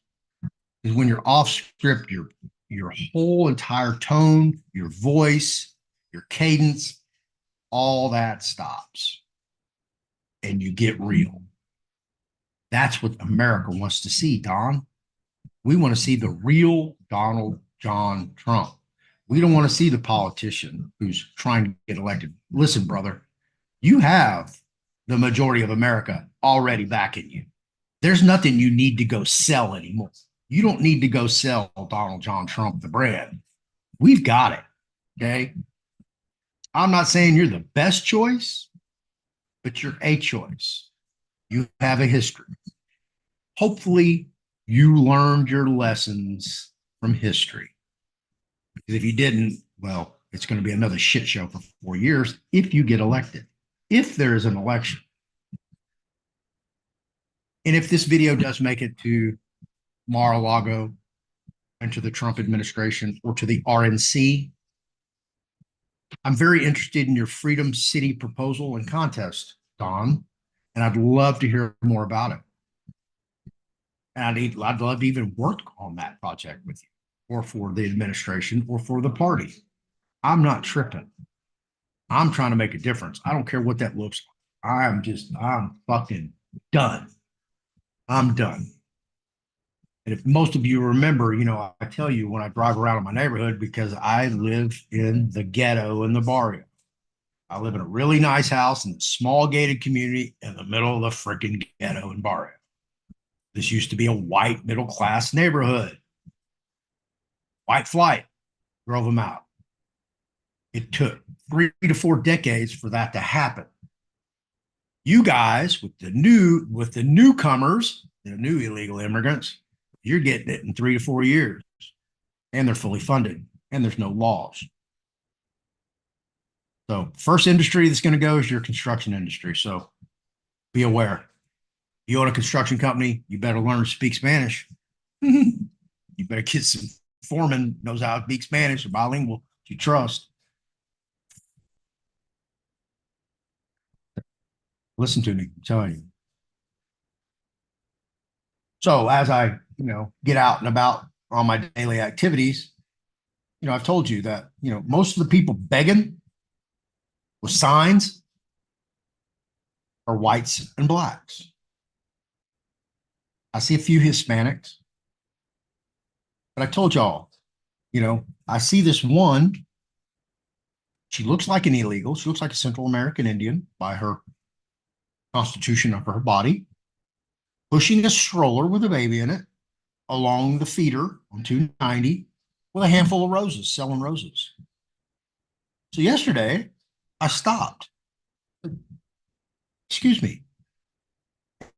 Because when you're off script, your whole entire tone, your voice, your cadence, all that stops. And you get real. That's what America wants to see, Don. We want to see the real Donald John Trump. We don't want to see the politician who's trying to get elected. Listen, brother, you have the majority of America already backing you. There's nothing you need to go sell anymore. You don't need to go sell Donald John Trump the brand. We've got it. Okay. I'm not saying you're the best choice, but you're a choice. You have a history. Hopefully, you learned your lessons from history. Because if you didn't, well, it's going to be another shit show for 4 years if you get elected, if there is an election. And if this video does make it to Mar-a-Lago and to the Trump administration or to the RNC, I'm very interested in your Freedom City proposal and contest, Don, and I'd love to hear more about it. And I'd love to even work on that project with you, or for the administration, or for the party. I'm not tripping. I'm trying to make a difference. I don't care what that looks like. I'm fucking done. I'm done. And if most of you remember, I tell you when I drive around in my neighborhood, because I live in the ghetto in the barrio. I live in a really nice house in a small gated community in the middle of the freaking ghetto and barrio. This used to be a white middle class neighborhood. White flight drove them out. It took 3 to 4 decades for that to happen. You guys with the newcomers, the new illegal immigrants, you're getting it in 3 to 4 years, and they're fully funded, and there's no laws. So first industry that's going to go is your construction industry. So be aware. You own a construction company, you better learn to speak Spanish. You better get some foreman knows how to speak Spanish or bilingual you trust. Listen to me, I'm telling you. So as I, get out and about on my daily activities, I've told you that, most of the people begging with signs are whites and blacks. I see a few Hispanics, but I told y'all, I see this one. She looks like an illegal. She looks like a Central American Indian by her constitution of her body, pushing a stroller with a baby in it along the feeder on 290 with a handful of roses, selling roses. So yesterday, I stopped. Excuse me.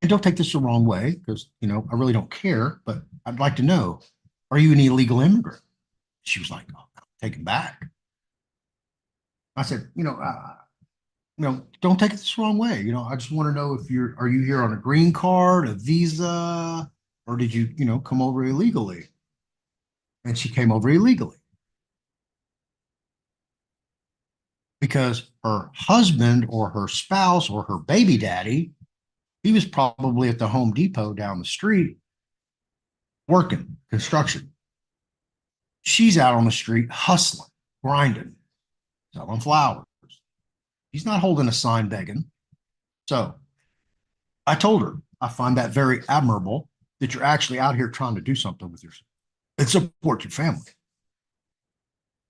And don't take this the wrong way because, I really don't care, but I'd like to know, are you an illegal immigrant? She was like, oh, take it back. I said, don't take it this wrong way. I just want to know if are you here on a green card, a visa, or did you, come over illegally? And she came over illegally because her husband or her spouse or her baby daddy, he was probably at the Home Depot down the street working construction. She's out on the street hustling, grinding, selling flowers. He's not holding a sign begging. So I told her, I find that very admirable that you're actually out here trying to do something with yourself and support your family.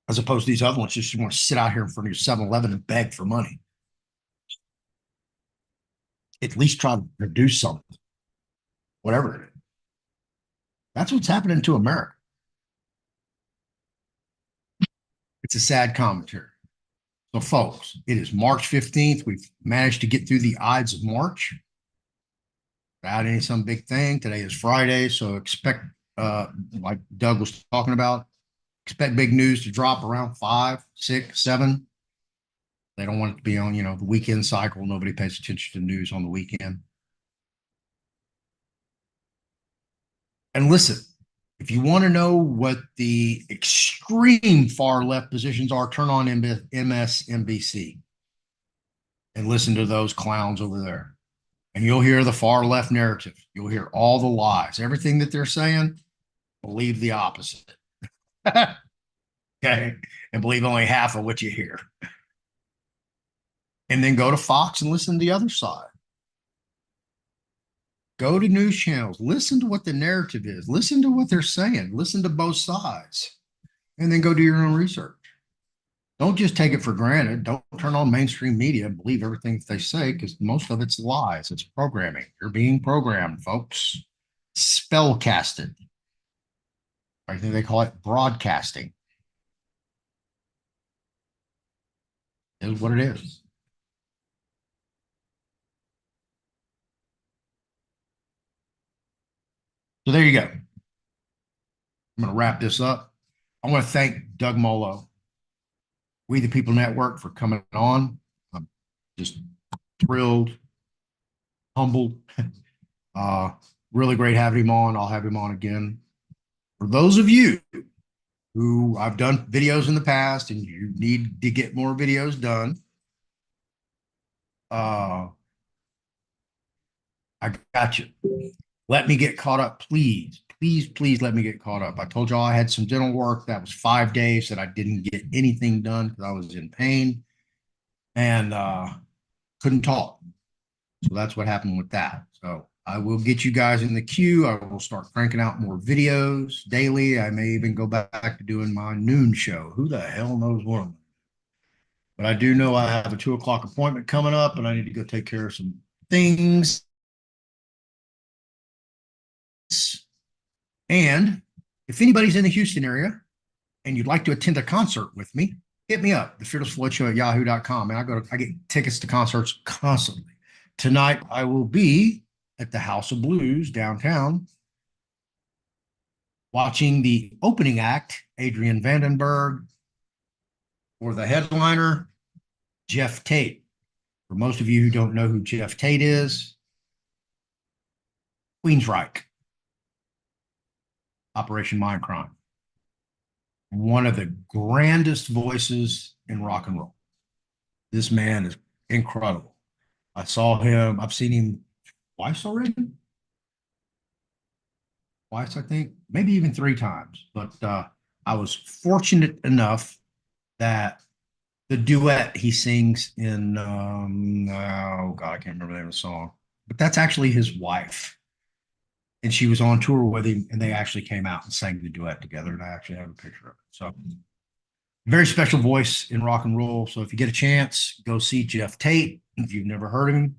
As opposed to these other ones, just want to sit out here in front of your 7-Eleven and beg for money. At least try to produce something, whatever it is. That's what's happening to America. It's a sad commentary. So, folks, it is March 15th. We've managed to get through the Ides of March without some big thing. Today is Friday, so expect, like Doug was talking about, expect big news to drop around 5, 6, 7. They don't want it to be on, the weekend cycle. Nobody pays attention to news on the weekend. And listen, if you want to know what the extreme far left positions are, turn on MSNBC and listen to those clowns over there. And you'll hear the far left narrative. You'll hear all the lies. Everything that they're saying, believe the opposite. Okay. And believe only half of what you hear. And then go to Fox and listen to the other side. Go to news channels, listen to what the narrative is, listen to what they're saying, listen to both sides, and then go do your own research. Don't just take it for granted. Don't turn on mainstream media and believe everything they say because most of it's lies. It's programming. You're being programmed, folks. Spell casted. I think they call it broadcasting. It is what it is. So there you go. I'm going to wrap this up. I want to thank Doug Mollo, We the People Network, for coming on. I'm just thrilled, humbled. Really great having him on. I'll have him on again. For those of you who I've done videos in the past and you need to get more videos done, I got you. Let me get caught up, please. Please let me get caught up. I told y'all I had some dental work. That was 5 days that I didn't get anything done because I was in pain and couldn't talk. So that's what happened with that. So I will get you guys in the queue. I will start cranking out more videos daily. I may even go back to doing my noon show. Who the hell knows what I'm. But I do know I have a 2 o'clock appointment coming up and I need to go take care of some things. And if anybody's in the Houston area and you'd like to attend a concert with me, hit me up, TheFearlessFloydShow@yahoo.com. And I get tickets to concerts constantly. Tonight, I will be at the House of Blues downtown watching the opening act, Adrian Vandenberg, or the headliner, Jeff Tate. For most of you who don't know who Jeff Tate is, Queensryche, Operation Mindcrime. One of the grandest voices in rock and roll. This man is incredible. I've seen him twice already. Twice, I think, maybe even 3 times. But I was fortunate enough that the duet he sings in, oh God, I can't remember the name of the song, but that's actually his wife. And she was on tour with him, and they actually came out and sang the duet together. And I actually have a picture of it. So, very special voice in rock and roll. So, if you get a chance, go see Jeff Tate. If you've never heard of him,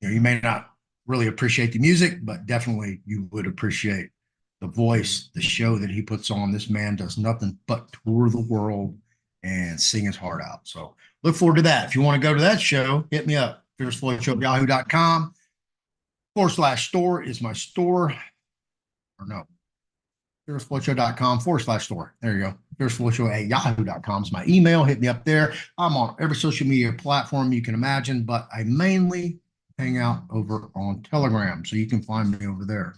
you may not really appreciate the music, but definitely you would appreciate the voice, the show that he puts on. This man does nothing but tour the world and sing his heart out. So, look forward to that. If you want to go to that show, hit me up. FearlessFloydShow@yahoo.com. /store is my store. Or no, FearlessFloydShow.com/store. There you go. FearlessFloydShow@yahoo.com is my email. Hit me up there. I'm on every social media platform you can imagine, but I mainly hang out over on Telegram. So you can find me over there.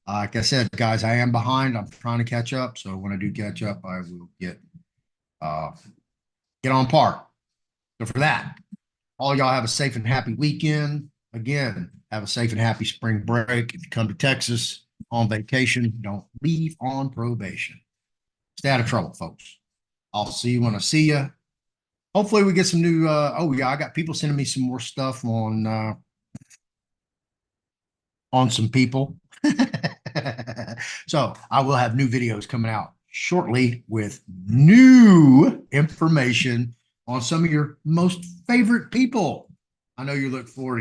Like I said, guys, I am behind. I'm trying to catch up. So when I do catch up, I will get on par. So for that, all y'all have a safe and happy weekend. Again, have a safe and happy spring break. If you come to Texas on vacation, don't leave on probation. Stay out of trouble, folks. I'll see you when I see you. Hopefully we get some new, oh yeah, I got people sending me some more stuff on some people. So I will have new videos coming out shortly with new information on some of your most favorite people. I know you look forward to